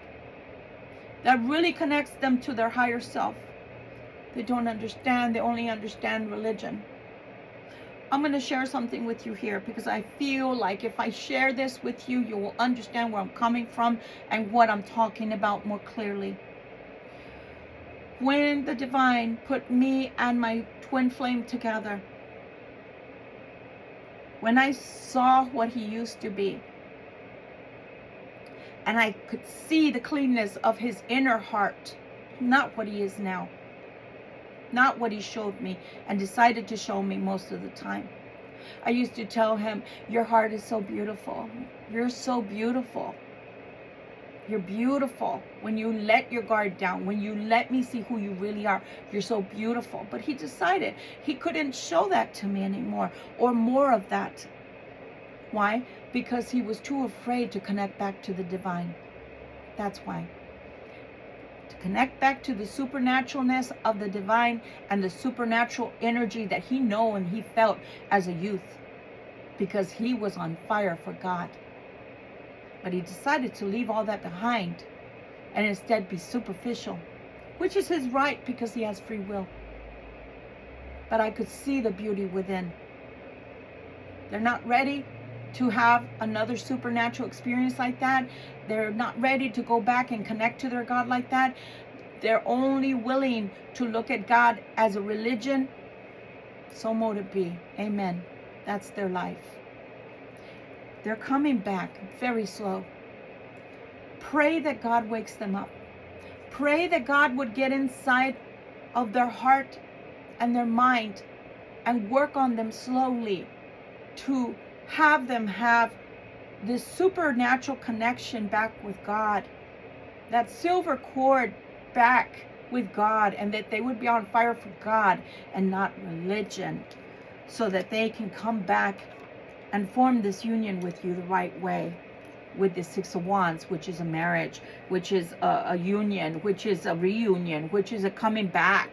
that really connects them to their higher self, they don't understand. They only understand religion. I'm going to share something with you here, because I feel like if I share this with you, you will understand where I'm coming from and what I'm talking about more clearly. When the divine put me and my twin flame together, when I saw what he used to be, and I could see the cleanness of his inner heart, not what he is now, not what he showed me and decided to show me most of the time. I used to tell him, your heart is so beautiful. You're so beautiful. You're beautiful. When you let your guard down, when you let me see who you really are, you're so beautiful. But he decided he couldn't show that to me anymore, or more of that. Why? Because he was too afraid to connect back to the divine. That's why. To connect back to the supernaturalness of the divine and the supernatural energy that he knew and he felt as a youth, because he was on fire for God. But he decided to leave all that behind and instead be superficial, which is his right because he has free will. But I could see the beauty within. They're not ready to have another supernatural experience like that. They're not ready to go back and connect to their God like that. They're only willing to look at God as a religion. So mote it be. Amen. That's their life. They're coming back very slow. Pray that God wakes them up. Pray that God would get inside of their heart and their mind and work on them slowly to have them have this supernatural connection back with God, that silver cord back with God, and that they would be on fire for God and not religion, so that they can come back and form this union with you the right way, with the Six of Wands, which is a marriage, which is a union, which is a reunion, which is a coming back.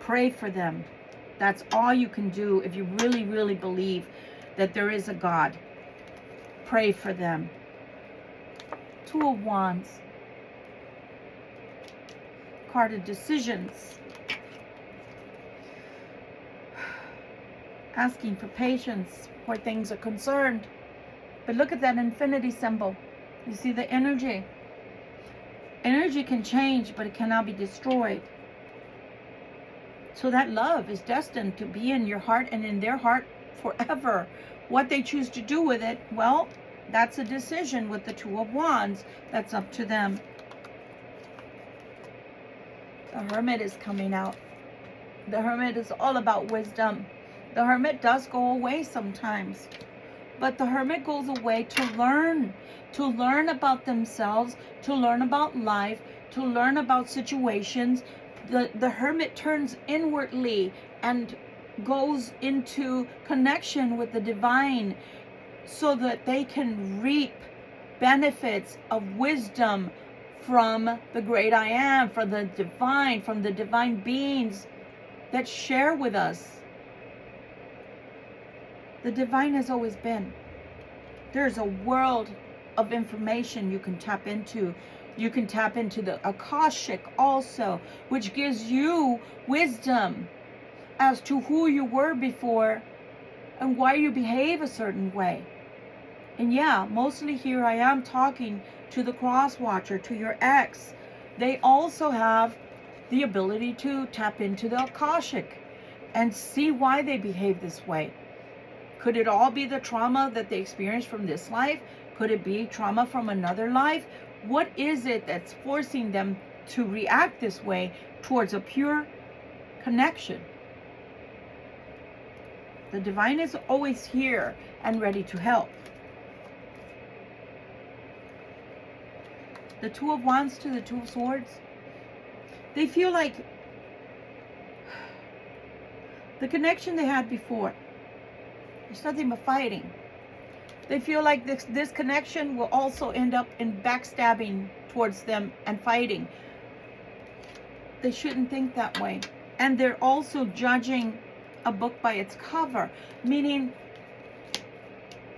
Pray for them. That's all you can do if you really, really believe that there is a God. Pray for them. Two of Wands. Card of decisions. Asking for patience where things are concerned. But look at that infinity symbol. You see the energy. Energy can change, but it cannot be destroyed. So that love is destined to be in your heart and in their heart forever. What they choose to do with it, well, that's a decision with the Two of Wands. That's up to them. The Hermit is coming out. The Hermit is all about wisdom. The Hermit does go away sometimes. But the Hermit goes away to learn about themselves, to learn about life, to learn about situations. The Hermit turns inwardly and goes into connection with the divine so that they can reap benefits of wisdom from the great I am, from the divine beings that share with us. The divine has always been. There's a world of information you can tap into. You can tap into the Akashic also, which gives you wisdom as to who you were before and why you behave a certain way. And yeah, mostly here I am talking to the cross watcher, to your ex. They also have the ability to tap into the Akashic and see why they behave this way. Could it all be the trauma that they experienced from this life? Could it be trauma from another life? What is it that's forcing them to react this way towards a pure connection? The divine is always here and ready to help. The Two of Wands to the Two of Swords. They feel like the connection they had before, there's nothing but fighting. They feel like this connection will also end up in backstabbing towards them and fighting. They shouldn't think that way. And they're also judging a book by its cover, meaning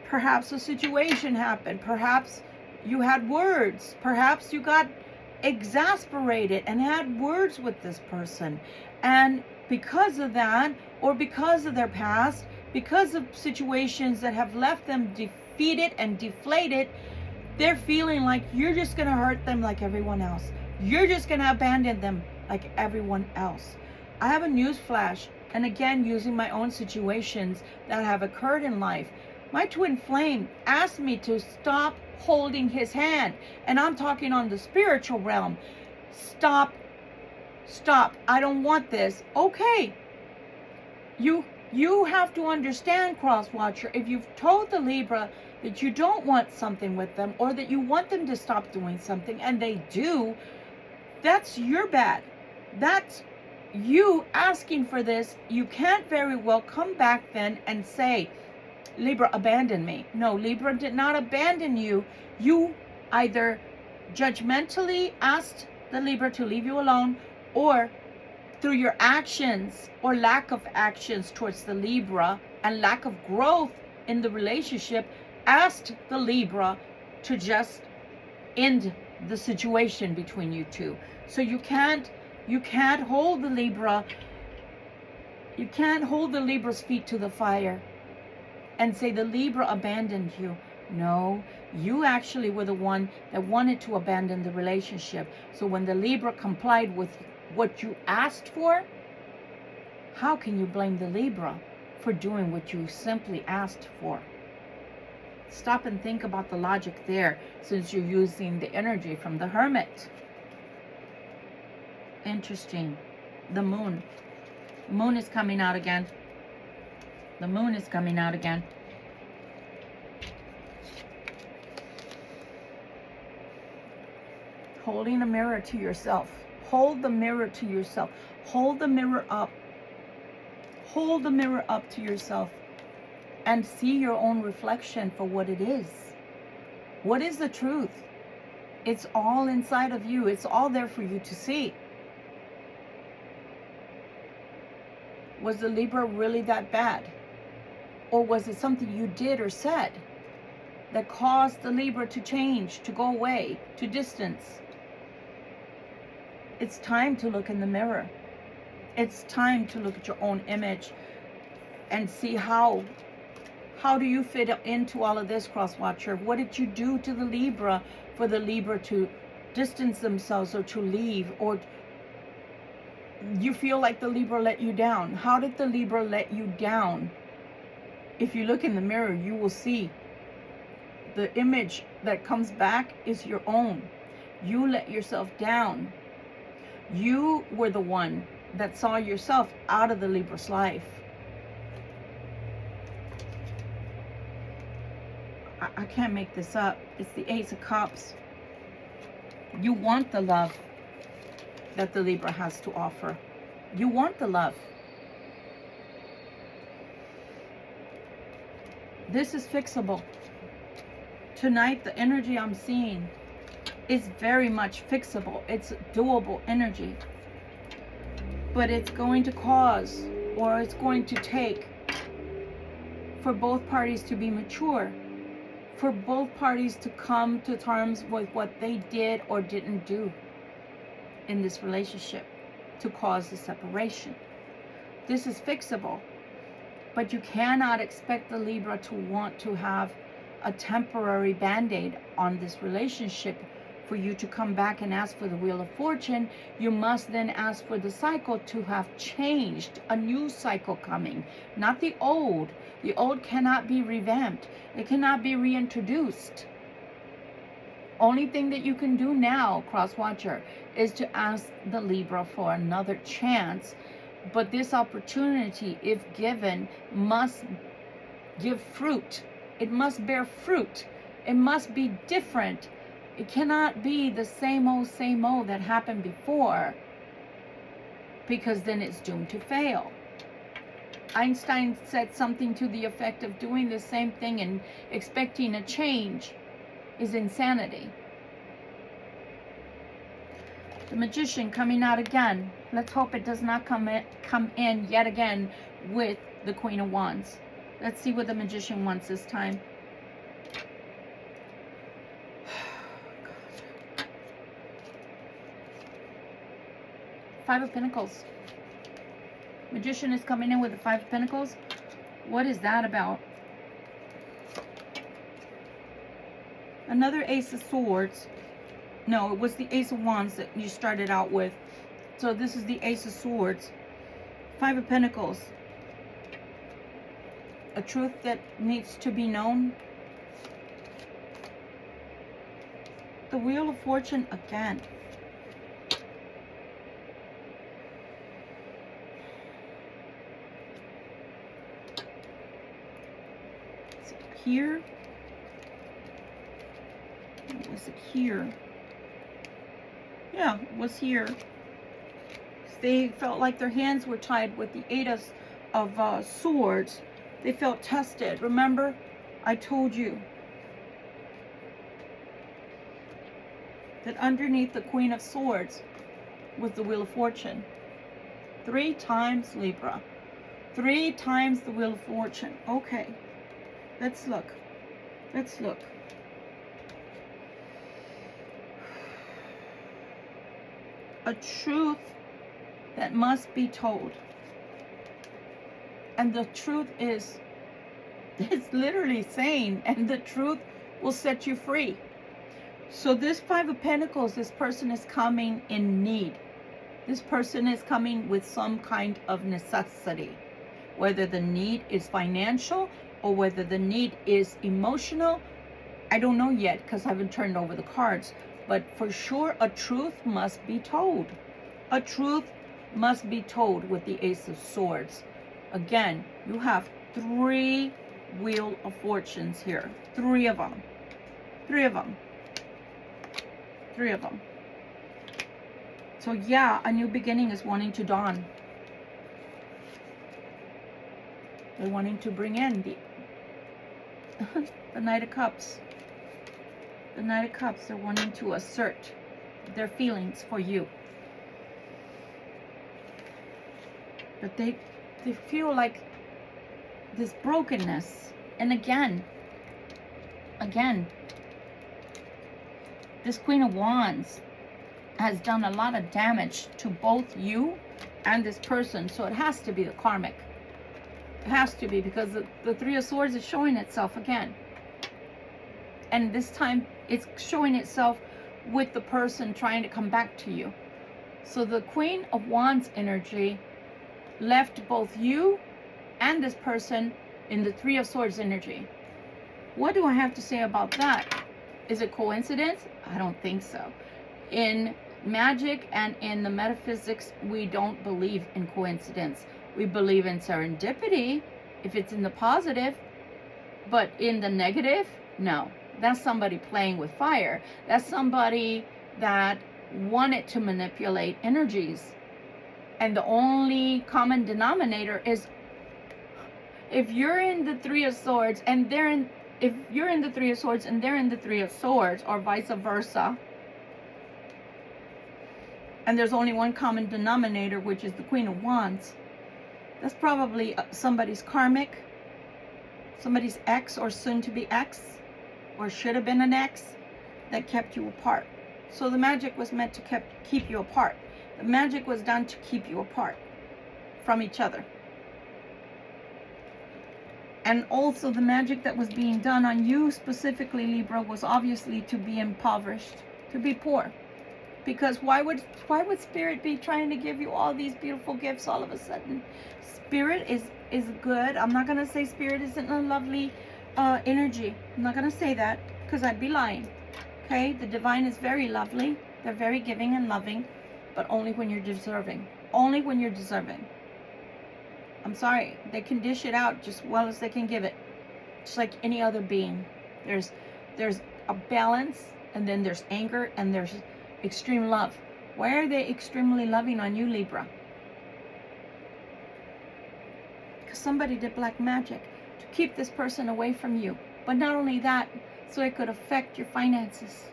perhaps a situation happened, perhaps you had words, perhaps you got exasperated and had words with this person, and because of that, or because of their past, because of situations that have left them defeated and deflated, they're feeling like you're just going to hurt them like everyone else. You're just going to abandon them like everyone else. I have a news flash, and again, using my own situations that have occurred in life. My twin flame asked me to stop holding his hand, and I'm talking on the spiritual realm. Stop stop, I don't want this. Okay. You have to understand, cross watcher, if you've told the Libra that you don't want something with them, or that you want them to stop doing something and they do, that's your bad. That's you asking for this. You can't very well come back then and say, Libra abandoned me. No, Libra did not abandon you. You either judgmentally asked the Libra to leave you alone, or through your actions or lack of actions towards the Libra and lack of growth in the relationship, asked the Libra to just end the situation between you two. So you can't hold the Libra. You can't hold the Libra's feet to the fire and say the Libra abandoned you. No, you actually were the one that wanted to abandon the relationship. So when the Libra complied with what you asked for, how can you blame the Libra for doing what you simply asked for? Stop and think about the logic there, since you're using the energy from the Hermit. Interesting. The moon. The moon is coming out again. The moon is coming out again. Holding a mirror to yourself. Hold the mirror to yourself. Hold the mirror up. Hold the mirror up to yourself and see your own reflection for what it is. What is the truth? It's all inside of you. It's all there for you to see. Was the Libra really that bad? Or was it something you did or said that caused the Libra to change, to go away, to distance? It's time to look in the mirror. It's time to look at your own image and see how do you fit into all of this, cross watcher? What did you do to the Libra for the Libra to distance themselves or to leave? Or you feel like the Libra let you down? How did the Libra let you down? If you look in the mirror, you will see the image that comes back is your own. You let yourself down. You were the one that saw yourself out of the Libra's life. I can't make this up. It's the Ace of Cups. You want the love that the Libra has to offer. You want the love. This is fixable. Tonight, the energy I'm seeing is very much fixable. It's doable energy. But it's going to cause, or it's going to take, for both parties to be mature. For both parties to come to terms with what they did or didn't do in this relationship to cause the separation. This is fixable. But you cannot expect the Libra to want to have a temporary band-aid on this relationship. For you to come back and ask for the Wheel of Fortune, you must then ask for the cycle to have changed, a new cycle coming, not the old. The old cannot be revamped. It cannot be reintroduced. Only thing that you can do now, cross watcher, is to ask the Libra for another chance. But this opportunity, if given, must give fruit. It must bear fruit. It must be different. It cannot be the same old that happened before, because then it's doomed to fail. Einstein said something to the effect of doing the same thing and expecting a change is insanity. The Magician coming out again. Let's hope it does not come in yet again with the Queen of Wands. Let's see what the Magician wants this time. Five of Pentacles. Magician is coming in with the Five of Pentacles. What is that about? Another Ace of Swords. No, it was the Ace of Wands that you started out with. So this is the Ace of Swords. Five of Pentacles. A truth that needs to be known. The Wheel of Fortune again. Is it here? Or was it here? Yeah, it was here. They felt like their hands were tied with the Eight of Swords. They felt tested. Remember, I told you that underneath the Queen of Swords was the Wheel of Fortune. 3 times, Libra. 3 times the Wheel of Fortune. Okay, let's look. Let's look. A truth that must be told. And the truth is, it's literally saying, and the truth will set you free. So this 5 of Pentacles, this person is coming in need. This person is coming with some kind of necessity. Whether the need is financial or whether the need is emotional, I don't know yet because I haven't turned over the cards. But for sure, a truth must be told. A truth must be told with the Ace of Swords. Again, you have 3 Wheel of Fortunes here. 3 of them. 3 of them. 3 of them. So yeah, a new beginning is wanting to dawn. They're wanting to bring in the Knight of Cups. The Knight of Cups, they're wanting to assert their feelings for you. But they feel like this brokenness. And again, this Queen of Wands has done a lot of damage to both you and this person. So it has to be the karmic. It has to be, because the 3 of Swords is showing itself again. And this time it's showing itself with the person trying to come back to you. So the Queen of Wands energy left both you and this person in the 3 of Swords energy. What do I have to say about that? Is it coincidence? I don't think so. In magic and in the metaphysics, we don't believe in coincidence. We believe in serendipity if it's in the positive, but in the negative, no. That's somebody playing with fire. That's somebody that wanted to manipulate energies. And the only common denominator is if you're in the 3 of Swords and they're in, if you're in the 3 of Swords and they're in the 3 of Swords, or vice versa, and there's only one common denominator, which is the Queen of Wands, that's probably somebody's karmic, somebody's ex or soon to be ex, or should have been an ex, that kept you apart. So the magic was meant to keep you apart. The magic was done to keep you apart from each other. And also the magic that was being done on you specifically, Libra, was obviously to be impoverished, to be poor. Because why would Spirit be trying to give you all these beautiful gifts all of a sudden? Spirit is good. I'm not going to say Spirit isn't a lovely energy. I'm not going to say that because I'd be lying. Okay? The divine is very lovely. They're very giving and loving, but only when you're deserving. Only when you're deserving. I'm sorry. They can dish it out just as well as they can give it. Just like any other being. There's a balance, and then there's anger, and there's extreme love. Why are they extremely loving on you, Libra? Because somebody did black magic to keep this person away from you. But not only that, so it could affect your finances.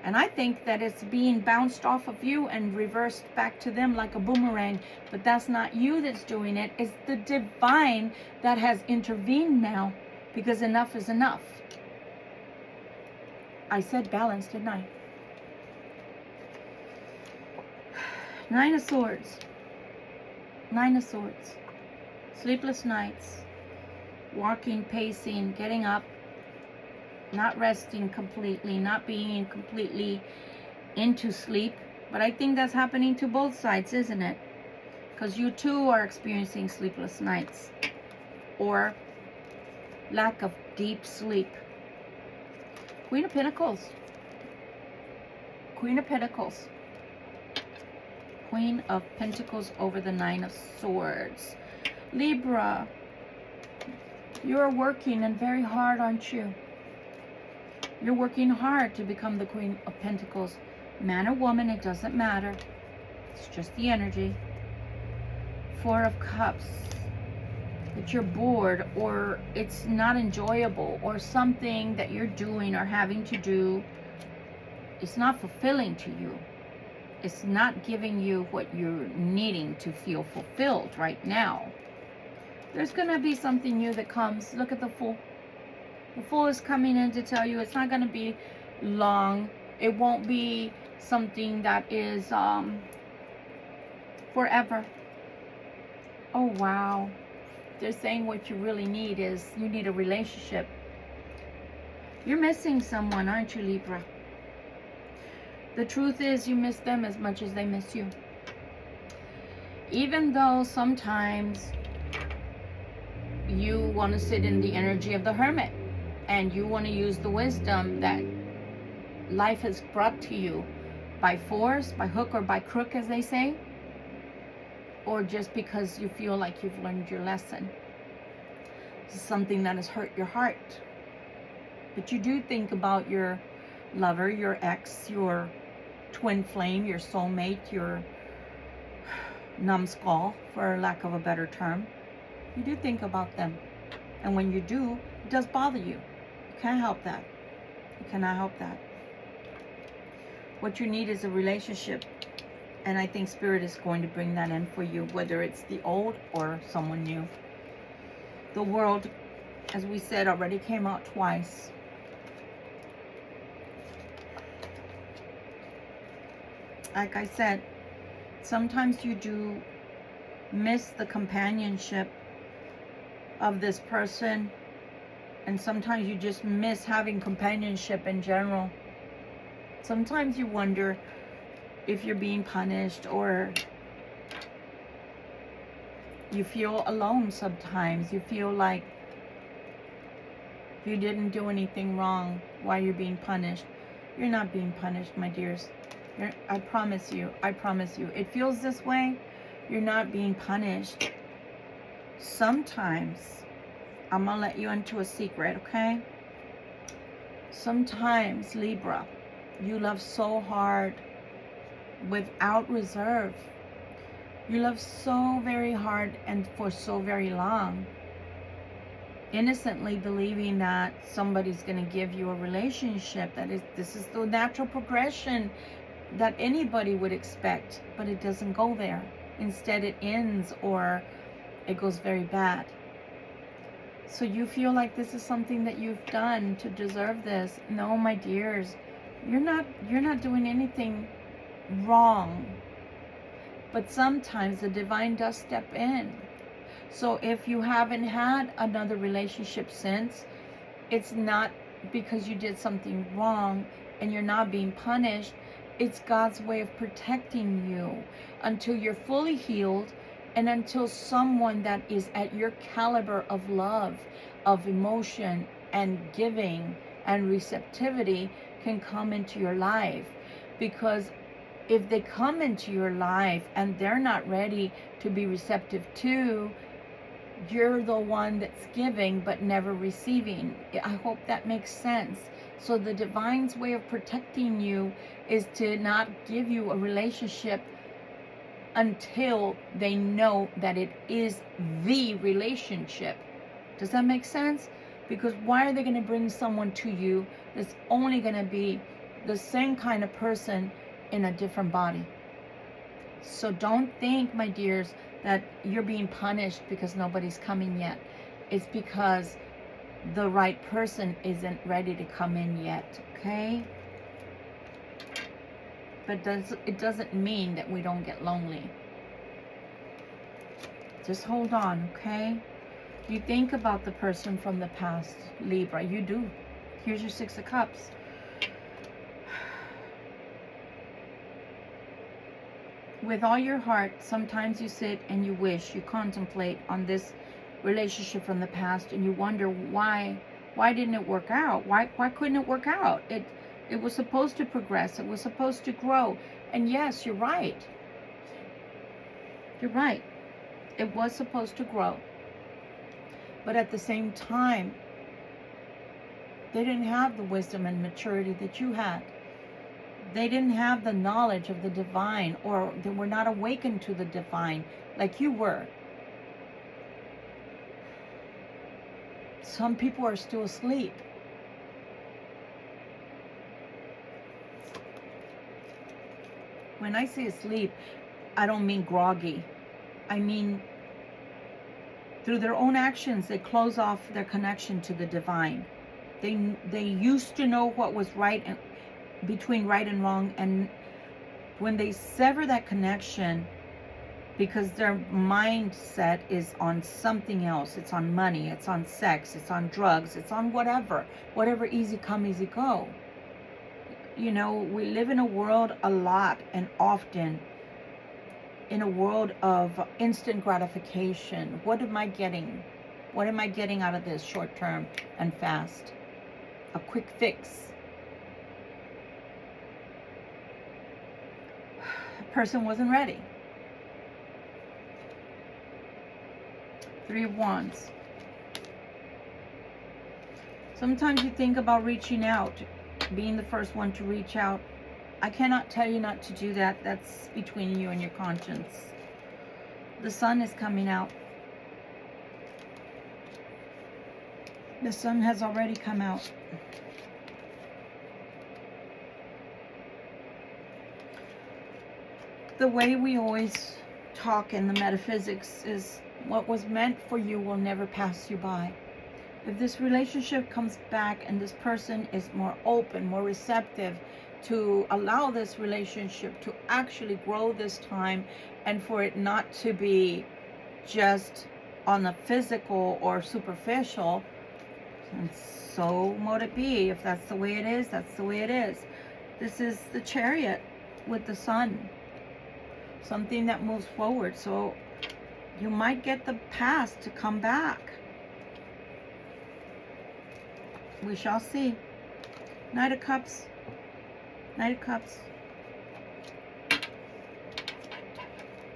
And I think that it's being bounced off of you and reversed back to them like a boomerang. But that's not you that's doing it. It's the divine that has intervened now, because enough is enough. I said balance, didn't I? 9 of Swords. 9 of Swords. Sleepless nights. Walking, pacing, getting up. Not resting completely. Not being completely into sleep. But I think that's happening to both sides, isn't it? Because you too are experiencing sleepless nights. Or lack of deep sleep. Queen of Pentacles. Queen of Pentacles. Queen of Pentacles over the 9 of Swords. Libra, You are working and very hard, aren't you? You're working hard to become the Queen of Pentacles. Man or woman, it doesn't matter. It's just the energy. Four of Cups. That you're bored, or it's not enjoyable, or something that you're doing or having to do is not fulfilling to you. It's not giving you what you're needing to feel fulfilled right now. There's going to be something new that comes. Look at the Fool. The Fool is coming in to tell you it's not going to be long. It won't be something that is forever. Oh, wow. They're saying what you really need is you need a relationship. You're missing someone, aren't you, Libra? The truth is you miss them as much as they miss you. Even though sometimes you want to sit in the energy of the Hermit and you want to use the wisdom that life has brought to you by force, by hook or by crook, as they say, or just because you feel like you've learned your lesson. This is something that has hurt your heart. But you do think about your lover, your ex, your twin flame, your soulmate, your numbskull, for lack of a better term. You do think about them. And when you do, it does bother you. You can't help that. You cannot help that. What you need is a relationship. And I think Spirit is going to bring that in for you, whether it's the old or someone new. The World, as we said, already came out twice. Like I said, sometimes you do miss the companionship of this person, and sometimes you just miss having companionship in general. Sometimes you wonder if you're being punished, or you feel alone sometimes. You feel like you didn't do anything wrong. Why you're being punished? You're not being punished, my dears. I promise you. I promise you. It feels this way. You're not being punished. Sometimes, I'm going to let you into a secret, okay? Sometimes, Libra, you love so hard without reserve. You love so very hard and for so very long, innocently believing that somebody's going to give you a relationship. This is the natural progression that anybody would expect, but it doesn't go there. Instead, it ends, or it goes very bad. So you feel like this is something that you've done to deserve this. No, my dears, you're not doing anything wrong. But sometimes the divine does step in. So if you haven't had another relationship since, it's not because you did something wrong and you're not being punished. It's God's way of protecting you until you're fully healed, and until someone that is at your caliber of love, of emotion and giving and receptivity can come into your life. Because if they come into your life and they're not ready to be receptive to, you're the one that's giving but never receiving. I hope that makes sense. So the divine's way of protecting you is to not give you a relationship until they know that it is the relationship. Does that make sense? Because why are they going to bring someone to you that's only going to be the same kind of person in a different body? So don't think, my dears, that you're being punished because nobody's coming yet. It's because the right person isn't ready to come in yet, okay? But it doesn't mean that we don't get lonely. Just hold on, okay? You think about the person from the past, Libra. You do. Here's your Six of Cups. With all your heart, sometimes you sit and you wish, you contemplate on this relationship from the past, and you wonder why didn't it work out? Why couldn't it work out? It was supposed to progress. It was supposed to grow. And yes, you're right. You're right. It was supposed to grow. But at the same time, they didn't have the wisdom and maturity that you had. They didn't have the knowledge of the divine, or they were not awakened to the divine like you were. Some people are still asleep. When I say asleep, I don't mean groggy. I mean, through their own actions, they close off their connection to the divine. They used to know what was right and between right and wrong, and when they sever that connection, because their mindset is on something else, it's on money, it's on sex, it's on drugs, it's on whatever easy come, easy go. You know, we live in a world a lot and often in a world of instant gratification. What am I getting? What am I getting out of this short term and fast? A quick fix. The person wasn't ready. 3 of Wands. Sometimes you think about reaching out, being the first one to reach out. I cannot tell you not to do that. That's between you and your conscience. The sun is coming out. The sun has already come out. The way we always talk in the metaphysics is what was meant for you will never pass you by. If this relationship comes back and this person is more open, more receptive to allow this relationship to actually grow this time, and for it not to be just on the physical or superficial, and so mote it be. If that's the way it is, that's the way it is. This is the Chariot with the sun. Something that moves forward. So you might get the past to come back. We shall see. Knight of Cups. Knight of Cups.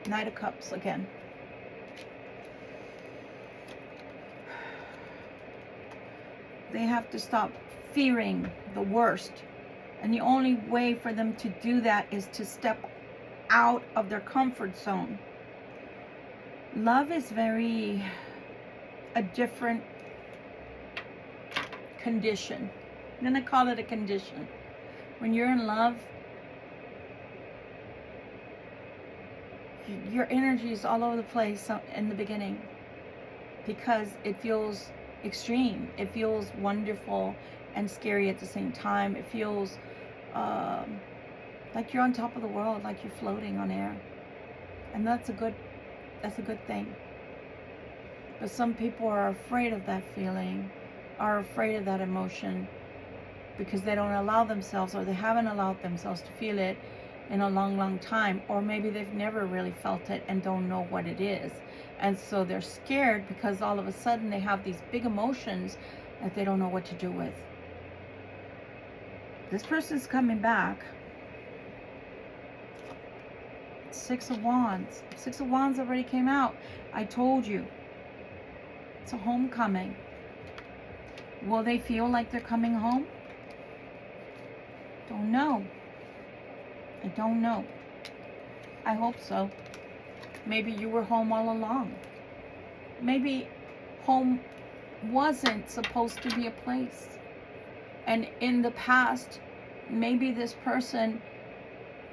Knight of Cups again. They have to stop fearing the worst. And the only way for them to do that is to step out of their comfort zone. Love is a different condition. I'm going to call it a condition. When you're in love, your energy is all over the place in the beginning because it feels extreme. It feels wonderful and scary at the same time. It feels like you're on top of the world, like you're floating on air. And that's a good thing. But some people are afraid of that feeling, are afraid of that emotion, because they don't allow themselves, or they haven't allowed themselves to feel it in a long time, or maybe they've never really felt it and don't know what it is. And so they're scared because all of a sudden they have these big emotions that they don't know what to do with. This person's coming back. 6 of Wands. 6 of Wands already came out. I told you. It's a homecoming. Will they feel like they're coming home? Don't know. I don't know. I hope so. Maybe you were home all along. Maybe home wasn't supposed to be a place. And in the past, maybe this person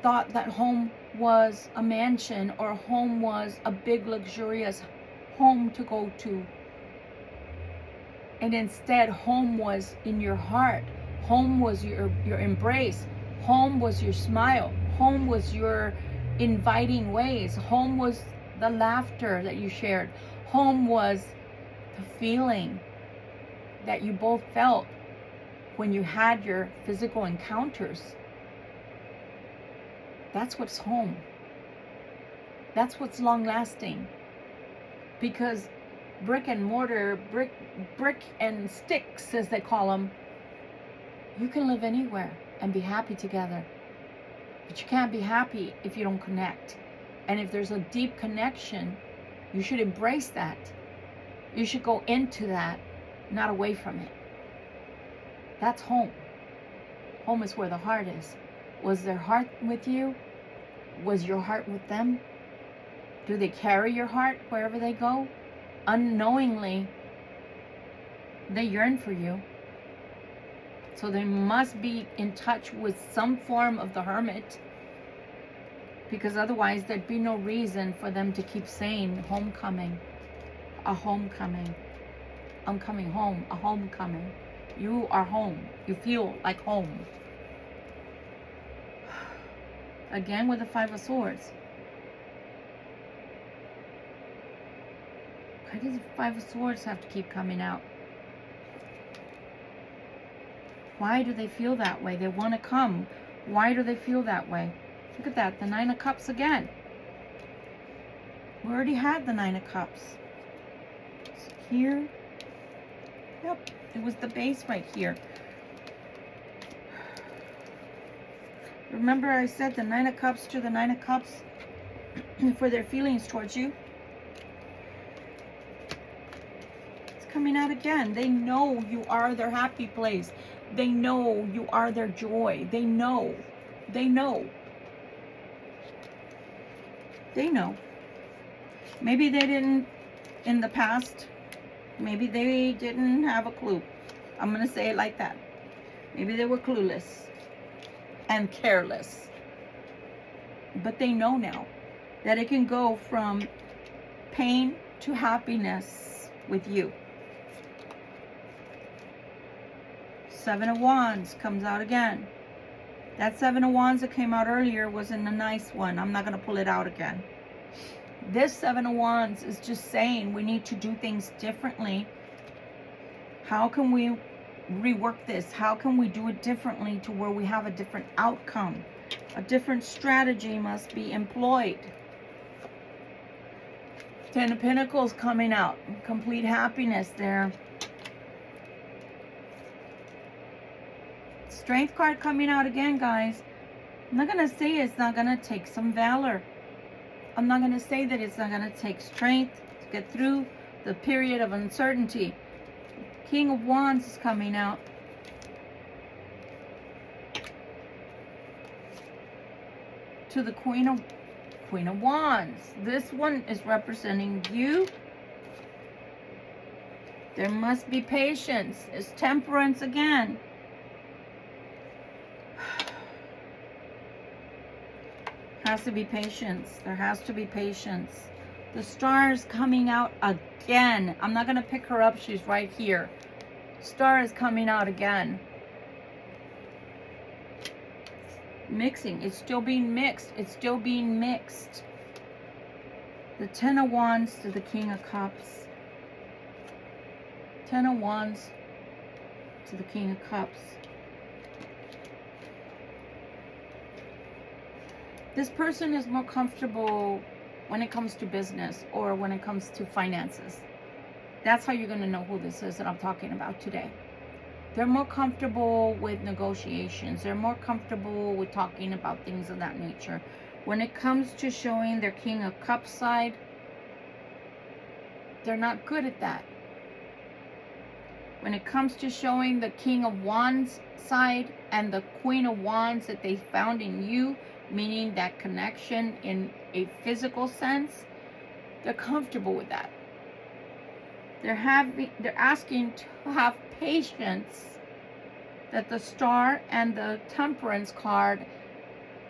thought that home was a mansion, or home was a big luxurious home to go to. And instead, home was in your heart. Home was your embrace. Home was your smile. Home was your inviting ways. Home was the laughter that you shared. Home was the feeling that you both felt when you had your physical encounters. That's what's home. That's what's long lasting. Because brick and mortar, brick and sticks, as they call them, you can live anywhere and be happy together. But you can't be happy if you don't connect. And if there's a deep connection, you should embrace that. You should go into that, not away from it. That's home. Home is where the heart is. Was their heart with you? Was your heart with them? Do they carry your heart wherever they go? Unknowingly, they yearn for you. So they must be in touch with some form of the hermit, because otherwise there'd be no reason for them to keep saying homecoming, a homecoming, I'm coming home, a homecoming. You are home. You feel like home. Again with the Five of Swords. Why does the Five of Swords have to keep coming out? Why do they feel that way? They want to come. Why do they feel that way? Look at that, the Nine of Cups again. We already had the Nine of Cups. It's here. Yep, it was the base right here. Remember I said the Nine of Cups to the Nine of Cups for their feelings towards you? It's coming out again. They know you are their happy place. They know you are their joy. They know. They know. They know. Maybe they didn't in the past. Maybe they didn't have a clue. I'm going to say it like that. Maybe they were clueless and careless. But they know now that it can go from pain to happiness with you. Seven of Wands comes out again. That Seven of Wands that came out earlier wasn't a nice one. I'm not going to pull it out again. This Seven of Wands is just saying we need to do things differently. How can we rework this? How can we do it differently to where we have a different outcome? A different strategy must be employed. Ten of Pentacles coming out. Complete happiness there. Strength card coming out again, guys. I'm not going to say it's not going to take some valor. I'm not going to say that it's not going to take strength to get through the period of uncertainty. King of Wands is coming out. To the Queen of Wands. This one is representing you. There must be patience. It's Temperance again. Has to be patience. There has to be patience. The Star is coming out again. I'm not going to pick her up. She's right here. Star is coming out again. Mixing. It's still being mixed. It's still being mixed. The Ten of Wands to the King of Cups. Ten of Wands to the King of Cups. This person is more comfortable when it comes to business or when it comes to finances. That's how you're going to know who this is that I'm talking about today. They're more comfortable with negotiations. They're more comfortable with talking about things of that nature. When it comes to showing their King of Cups side, they're not good at that. When it comes to showing the King of Wands side and the Queen of Wands that they found in you, meaning that connection in a physical sense, they're comfortable with that. They're asking to have patience that the Star and the Temperance card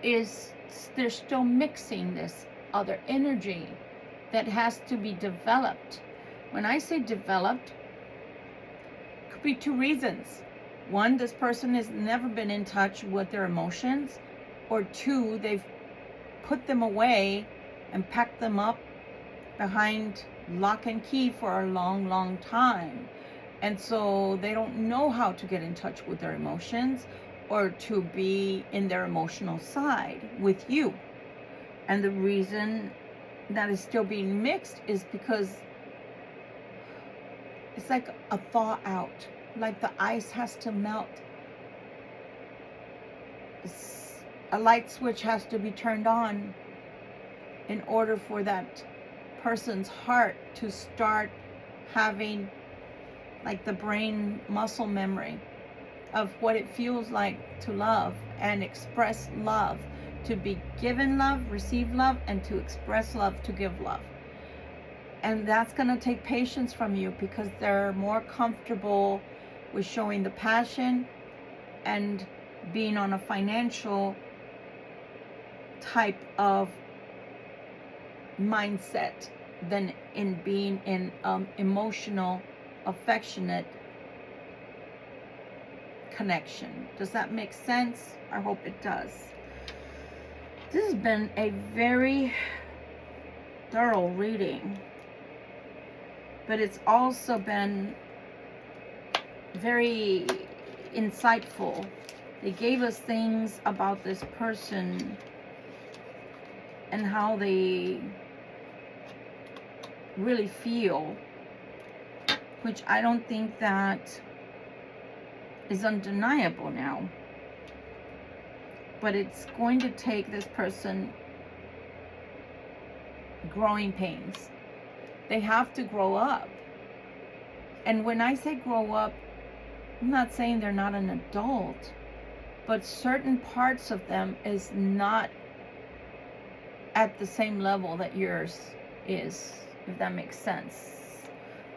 is, they're still mixing this other energy that has to be developed. When I say developed, it could be two reasons. One, this person has never been in touch with their emotions. Or two, they've put them away and packed them up behind lock and key for a long, long time. And so they don't know how to get in touch with their emotions or to be in their emotional side with you. And the reason that is still being mixed is because it's like a thaw out. Like the ice has to melt. A light switch has to be turned on in order for that person's heart to start having like the brain muscle memory of what it feels like to love and express love, to be given love, receive love, and to express love, to give love. And that's going to take patience from you, because they're more comfortable with showing the passion and being on a financial type of mindset than in being in emotional, affectionate connection. Does that make sense? I hope it does. This has been a very thorough reading, but it's also been very insightful. They gave us things about this person and how they really feel, which I don't think that is undeniable now. But it's going to take this person growing pains. They have to grow up. And when I say grow up, I'm not saying they're not an adult, but certain parts of them is not at the same level that yours is, if that makes sense.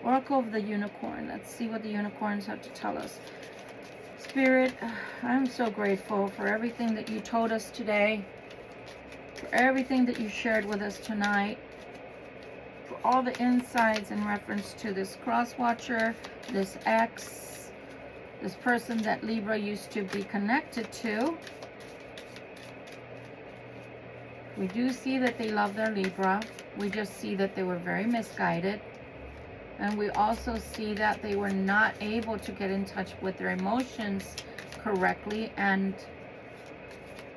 Oracle of the Unicorn. Let's see what the unicorns have to tell us. Spirit, I'm so grateful for everything that you told us today, for everything that you shared with us tonight, for all the insights in reference to this cross-watcher, this ex, this person that Libra used to be connected to. We do see that they love their Libra. We just see that they were very misguided. And we also see that they were not able to get in touch with their emotions correctly. And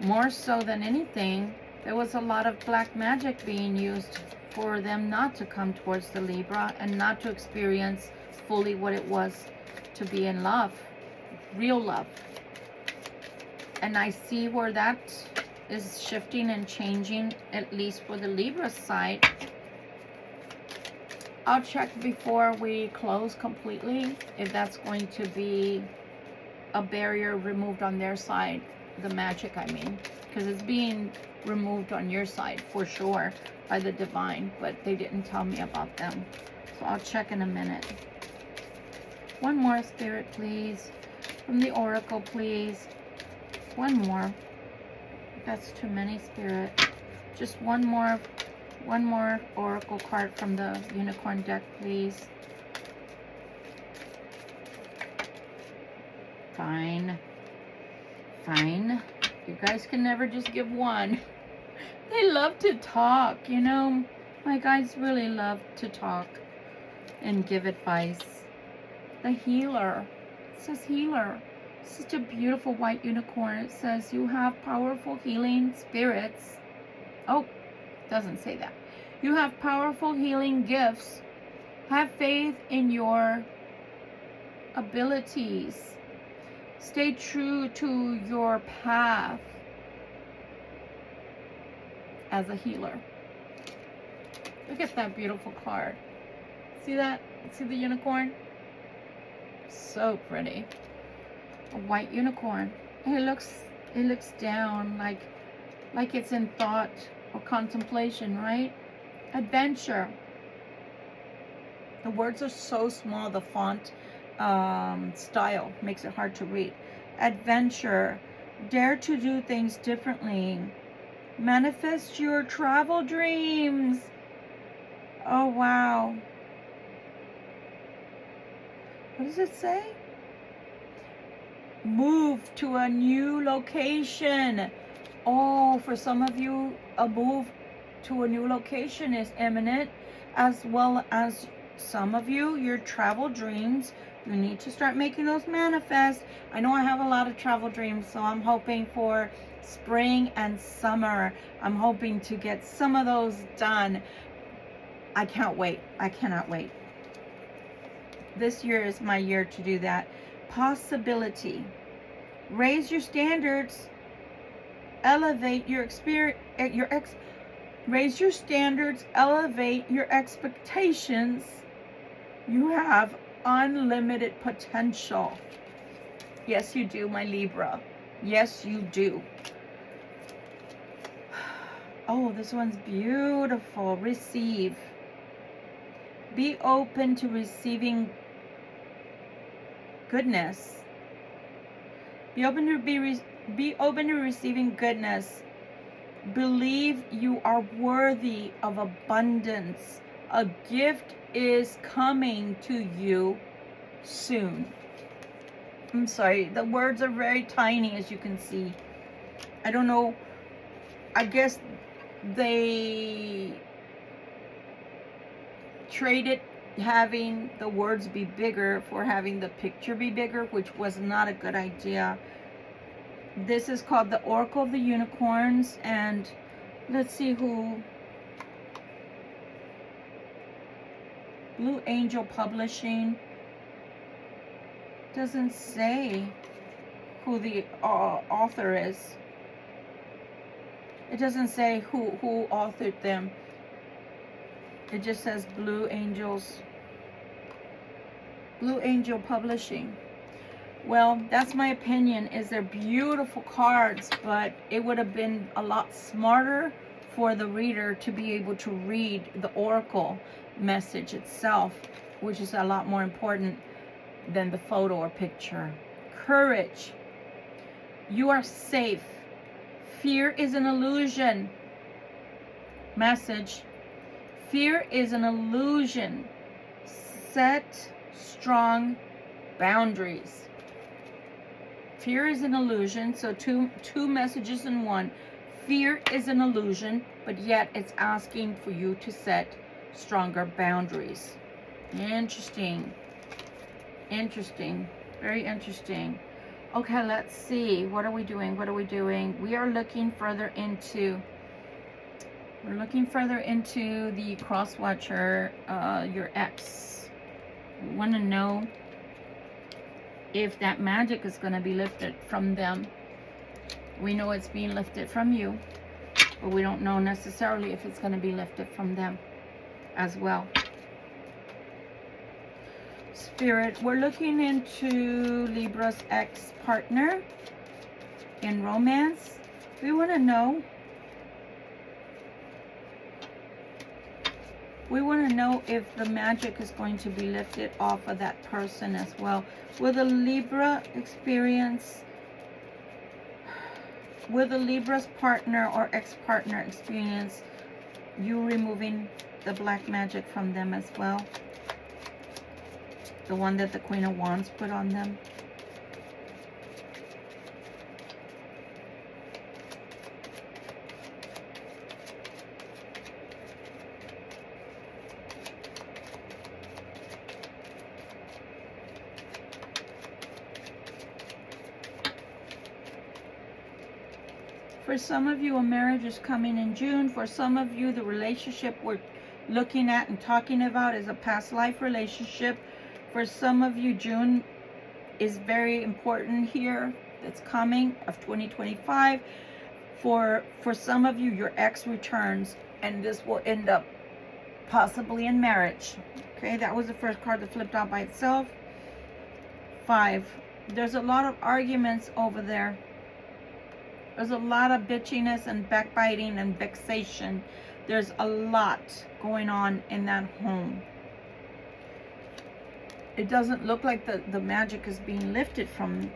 more so than anything, there was a lot of black magic being used for them not to come towards the Libra and not to experience fully what it was to be in love, real love. And I see where that is shifting and changing, at least for the Libra side. I'll check before we close completely if that's going to be a barrier removed on their side, the magic I mean, because it's being removed on your side for sure by the divine, but they didn't tell me about them. So I'll check in a minute. One more, Spirit, please. From the Oracle, please. One more. That's too many, Spirit. Just one more Oracle card from the Unicorn deck, please. Fine. Fine. You guys can never just give one. They love to talk, you know. My guys really love to talk and give advice. The Healer. It says Healer. Such a beautiful white unicorn. It says you have powerful healing spirits. Oh, doesn't say that. You have powerful healing gifts. Have faith in your abilities. Stay true to your path as a healer. Look at that beautiful card. See that? See the unicorn? So pretty. A white unicorn. It looks down like it's in thought or contemplation, right? Adventure. The words are so small, the font style makes it hard to read. Adventure. Dare to do things differently. Manifest your travel dreams. Oh, wow. What does it say? Move to a new location. Oh, for some of you, a move to a new location is imminent, as well as some of you, your travel dreams. You need to start making those manifest. I know I have a lot of travel dreams, so I'm hoping for spring and summer. I'm hoping to get some of those done. I can't wait. I cannot wait. This year is my year to do that. Possibility. Raise your standards. Elevate your experience. Raise your standards. Elevate your expectations. You have unlimited potential. Yes, you do, my Libra. Yes, you do. Oh, this one's beautiful. Receive. Be open to receiving goodness. Be open to receiving goodness. Believe you are worthy of abundance. A gift is coming to you soon. I'm sorry, the words are very tiny, as you can see. I don't know. I guess they traded having the words be bigger for having the picture be bigger, which was not a good idea. This is called the Oracle of the Unicorns, and let's see who. Blue Angel Publishing. Doesn't say who the author is. It doesn't say who authored them. It just says Blue Angels. Blue Angel Publishing. Well, that's my opinion. Is they're beautiful cards, but it would have been a lot smarter for the reader to be able to read the oracle message itself, which is a lot more important than the photo or picture. Courage. You are safe. Fear is an illusion. Message. Fear is an illusion. Set strong boundaries. Fear is an illusion. So two messages in one. Fear is an illusion, but yet it's asking for you to set stronger boundaries. Interesting. Interesting. Very interesting. Okay, let's see. What are we doing? What are we doing? We are looking further into... We're looking further into the cross-watcher, your ex. We want to know if that magic is going to be lifted from them. We know it's being lifted from you, but we don't know necessarily if it's going to be lifted from them as well. Spirit, we're looking into Libra's ex-partner in romance. We want to know. We want to know if the magic is going to be lifted off of that person as well. Will the Libra experience, will the Libra's partner or ex-partner experience you removing the black magic from them as well? The one that the Queen of Wands put on them. For some of you, a marriage is coming in June. For some of you, the relationship we're looking at and talking about is a past life relationship. For some of you, June is very important here. That's coming of 2025. For some of you, your ex returns, and this will end up possibly in marriage. Okay, that was the first card that flipped out by itself. 5. There's a lot of arguments over there. There's a lot of bitchiness and backbiting and vexation. There's a lot going on in that home. It doesn't look like the magic is being lifted from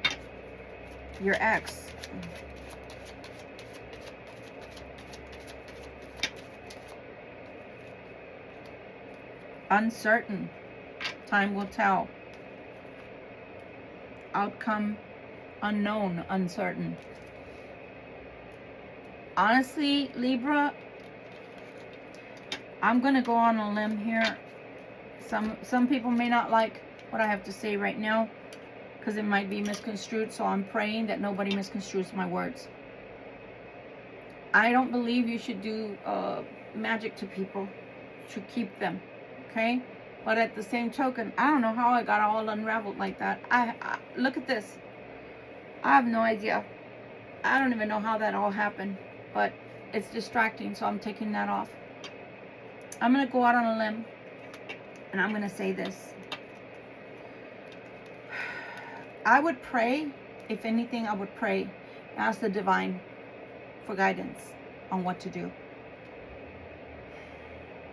your ex. Uncertain. Time will tell. Outcome unknown, uncertain. Honestly, Libra, I'm going to go on a limb here. Some people may not like what I have to say right now because it might be misconstrued, so I'm praying that nobody misconstrues my words. I don't believe you should do magic to people to keep them, okay? But at the same token, I don't know how I got all unraveled like that. I look at this. I have no idea. I don't even know how that all happened. But it's distracting, so I'm taking that off. I'm going to go out on a limb, and I'm going to say this. I would pray, if anything, I would pray, ask the divine for guidance on what to do.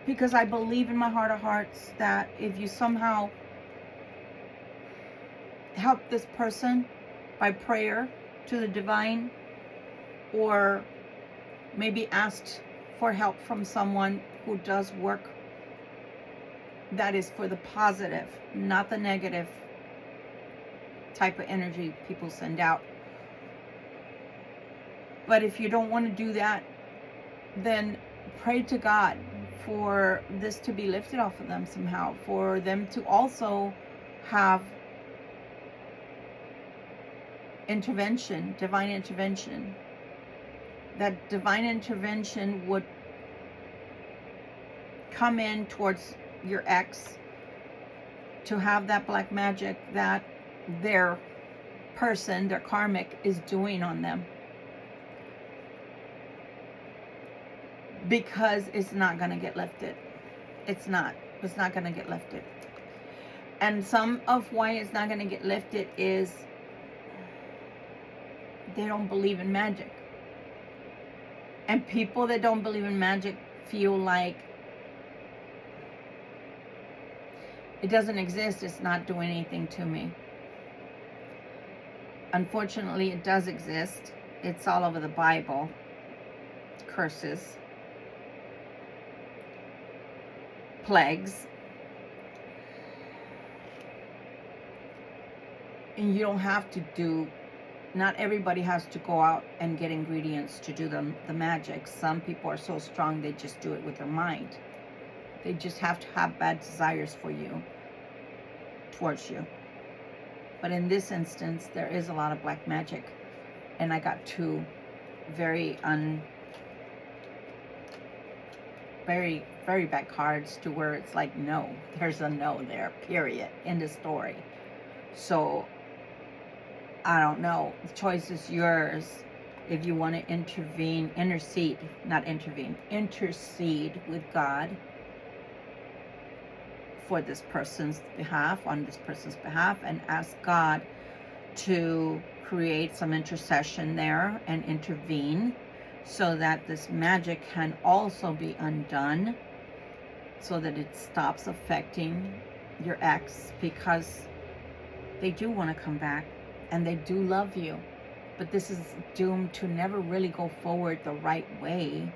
Because I believe in my heart of hearts that if you somehow help this person by prayer to the divine, or maybe asked for help from someone who does work that is for the positive, not the negative type of energy people send out. But if you don't want to do that, then pray to God for this to be lifted off of them somehow, for them to also have intervention, divine intervention. That divine intervention would come in towards your ex to have that black magic that their person, their karmic, is doing on them. Because it's not going to get lifted. It's not going to get lifted. And some of why it's not going to get lifted is they don't believe in magic. And people that don't believe in magic feel like it doesn't exist, it's not doing anything to me. Unfortunately, it does exist. It's all over the Bible. Curses, plagues. And you don't have to do, not everybody has to go out and get ingredients to do the magic. Some people are so strong they just do it with their mind. They just have to have bad desires for you, towards you. But in this instance, there is a lot of black magic. And I got two very bad cards to where it's like, no, there's a no there, period, in the story. So I don't know. The choice is yours. If you want to intercede with God for this person's behalf, on this person's behalf, and ask God to create some intercession there and intervene so that this magic can also be undone, so that it stops affecting your ex, because they do want to come back and they do love you, but this is doomed to never really go forward the right way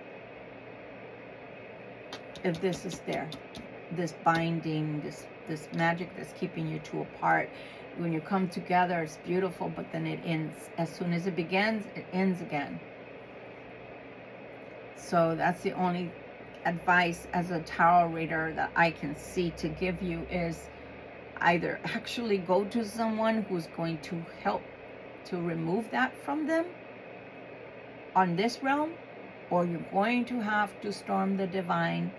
if this is there, this binding, this magic that's keeping you two apart. When you come together, it's beautiful, but then it ends. As soon as it begins, it ends again. So that's the only advice as a tarot reader that I can see to give you, is either actually go to someone who's going to help to remove that from them on this realm, or you're going to have to storm the divine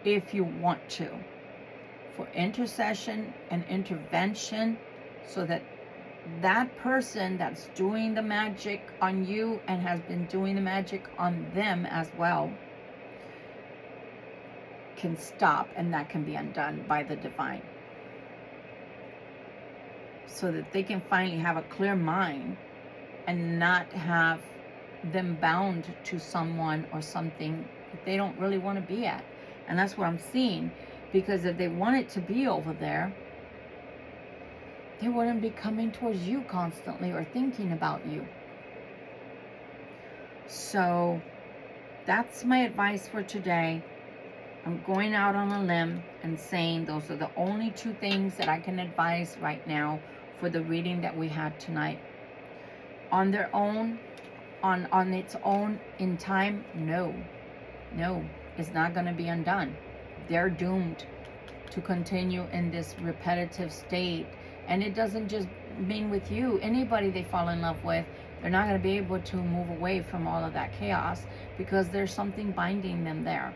if you want to, for intercession and intervention, so that that person that's doing the magic on you and has been doing the magic on them as well can stop, and that can be undone by the divine, so that they can finally have a clear mind and not have them bound to someone or something that they don't really want to be at. And that's what I'm seeing, because if they wanted to be over there, they wouldn't be coming towards you constantly or thinking about you. So that's my advice for today. I'm going out on a limb and saying those are the only two things that I can advise right now for the reading that we had tonight. On their own, on its own in time, no, it's not going to be undone. They're doomed to continue in this repetitive state. And it doesn't just mean with you. Anybody they fall in love with, they're not going to be able to move away from all of that chaos, because there's something binding them there.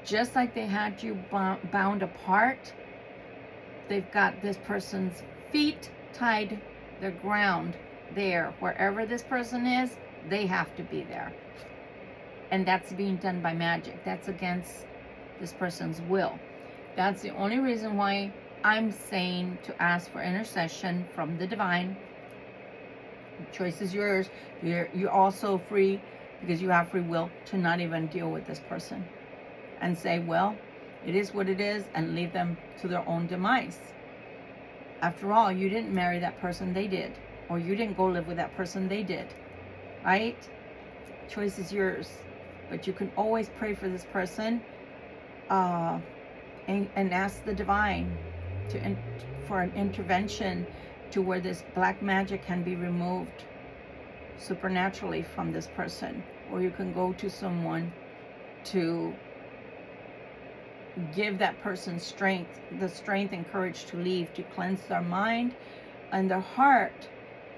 Just like they had you bound apart, they've got this person's feet tied the ground there. Wherever this person is, they have to be there. And that's being done by magic. That's against this person's will. That's the only reason why I'm saying to ask for intercession from the divine Choice is yours. You're also free, because you have free will, to not even deal with this person and say, well, it is what it is, and leave them to their own demise. After all, you didn't marry that person, they did. Or you didn't go live with that person, they did. Right? Choice is yours. But you can always pray for this person and ask the divine for an intervention to where this black magic can be removed supernaturally from this person. Or you can go to someone to give that person the strength and courage to leave, to cleanse their mind and their heart.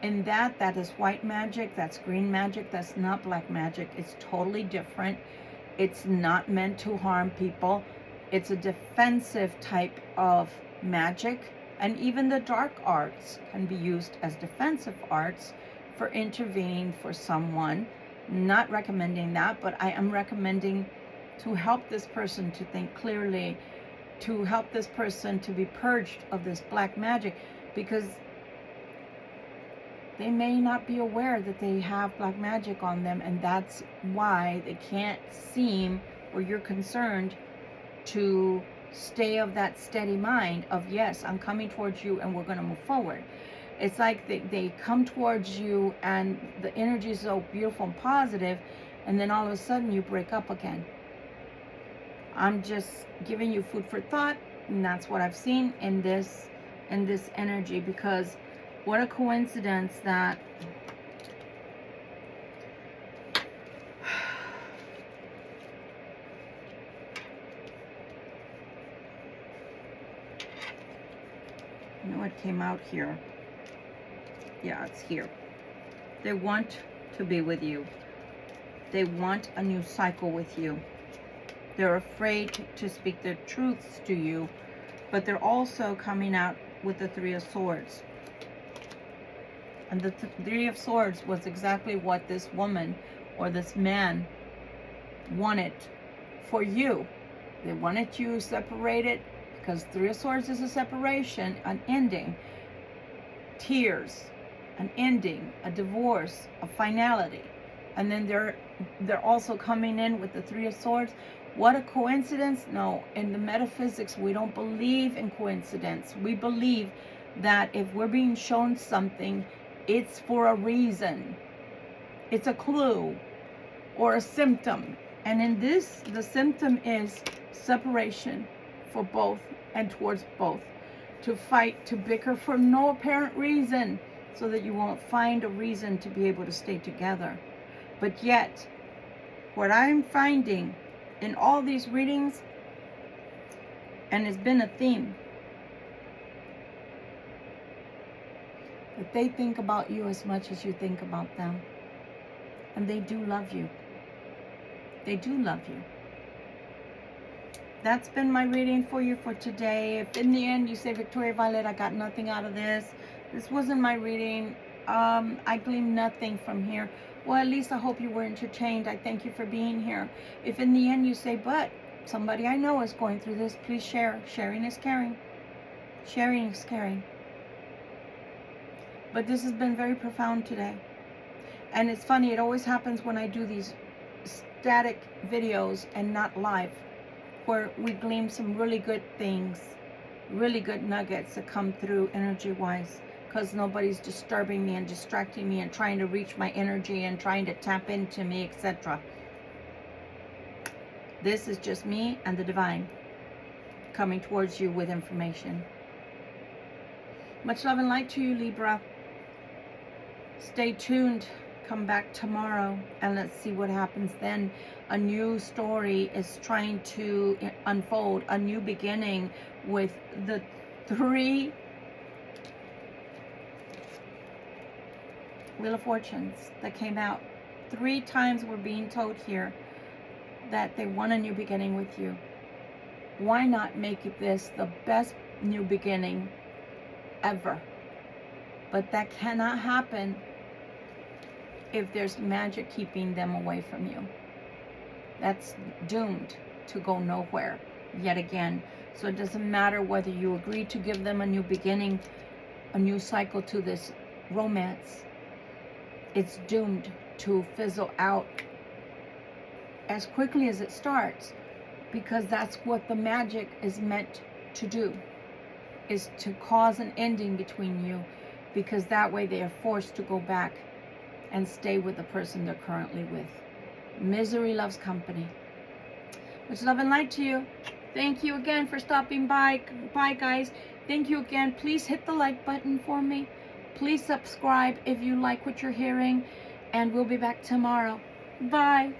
And that is white magic, that's green magic, that's not black magic. It's totally different. It's not meant to harm people. It's a defensive type of magic. And even the dark arts can be used as defensive arts for intervening for someone. Not recommending that, but I am recommending to help this person to think clearly, to help this person to be purged of this black magic, because they may not be aware that they have black magic on them, and that's why they can't seem, or you're concerned, to stay of that steady mind of, yes, I'm coming towards you and we're going to move forward. It's like they come towards you and the energy is so beautiful and positive, and then all of a sudden you break up again. I'm just giving you food for thought, and that's what I've seen in this energy, because what a coincidence that you know what came out here. Yeah, it's here. They want to be with you. They want a new cycle with you. They're afraid to speak their truths to you, but they're also coming out with the Three of Swords. And the Three of Swords was exactly what this woman or this man wanted for you. They wanted you separated, because Three of Swords is a separation, an ending, tears, an ending, a divorce, a finality. And then they're also coming in with the Three of Swords. What a coincidence? No, in the metaphysics, we don't believe in coincidence. We believe that if we're being shown something, it's for a reason. It's a clue or a symptom. And in this, the symptom is separation for both and towards both. To fight, to bicker for no apparent reason, so that you won't find a reason to be able to stay together. But yet, what I'm finding in all these readings, and it's been a theme, that they think about you as much as you think about them. And they do love you. They do love you. That's been my reading for you for today. If in the end you say, Victoria Violet, I got nothing out of this, this wasn't my reading, I gleaned nothing from here, well, at least I hope you were entertained. I thank you for being here. If in the end you say, but somebody I know is going through this, please share. Sharing is caring. Sharing is caring. But this has been very profound today. And it's funny, it always happens when I do these static videos and not live, where we glean some really good things, really good nuggets that come through energy-wise, because nobody's disturbing me and distracting me and trying to reach my energy and trying to tap into me, etc. This is just me and the divine coming towards you with information. Much love and light to you, Libra. Stay tuned. Come back tomorrow and let's see what happens then. A new story is trying to unfold, a new beginning with the three Wheel of Fortunes that came out. 3 times we're being told here that they want a new beginning with you. Why not make this the best new beginning ever? But that cannot happen if there's magic keeping them away from you. That's doomed to go nowhere yet again. So it doesn't matter whether you agree to give them a new beginning, a new cycle to this romance. it's doomed to fizzle out as quickly as it starts, because that's what the magic is meant to do, is to cause an ending between you, because that way they are forced to go back and stay with the person they're currently with. Misery loves company. Much love and light to you. Thank you again for stopping by. Bye, guys. Thank you again. Please hit the like button for me. Please subscribe if you like what you're hearing. And we'll be back tomorrow. Bye.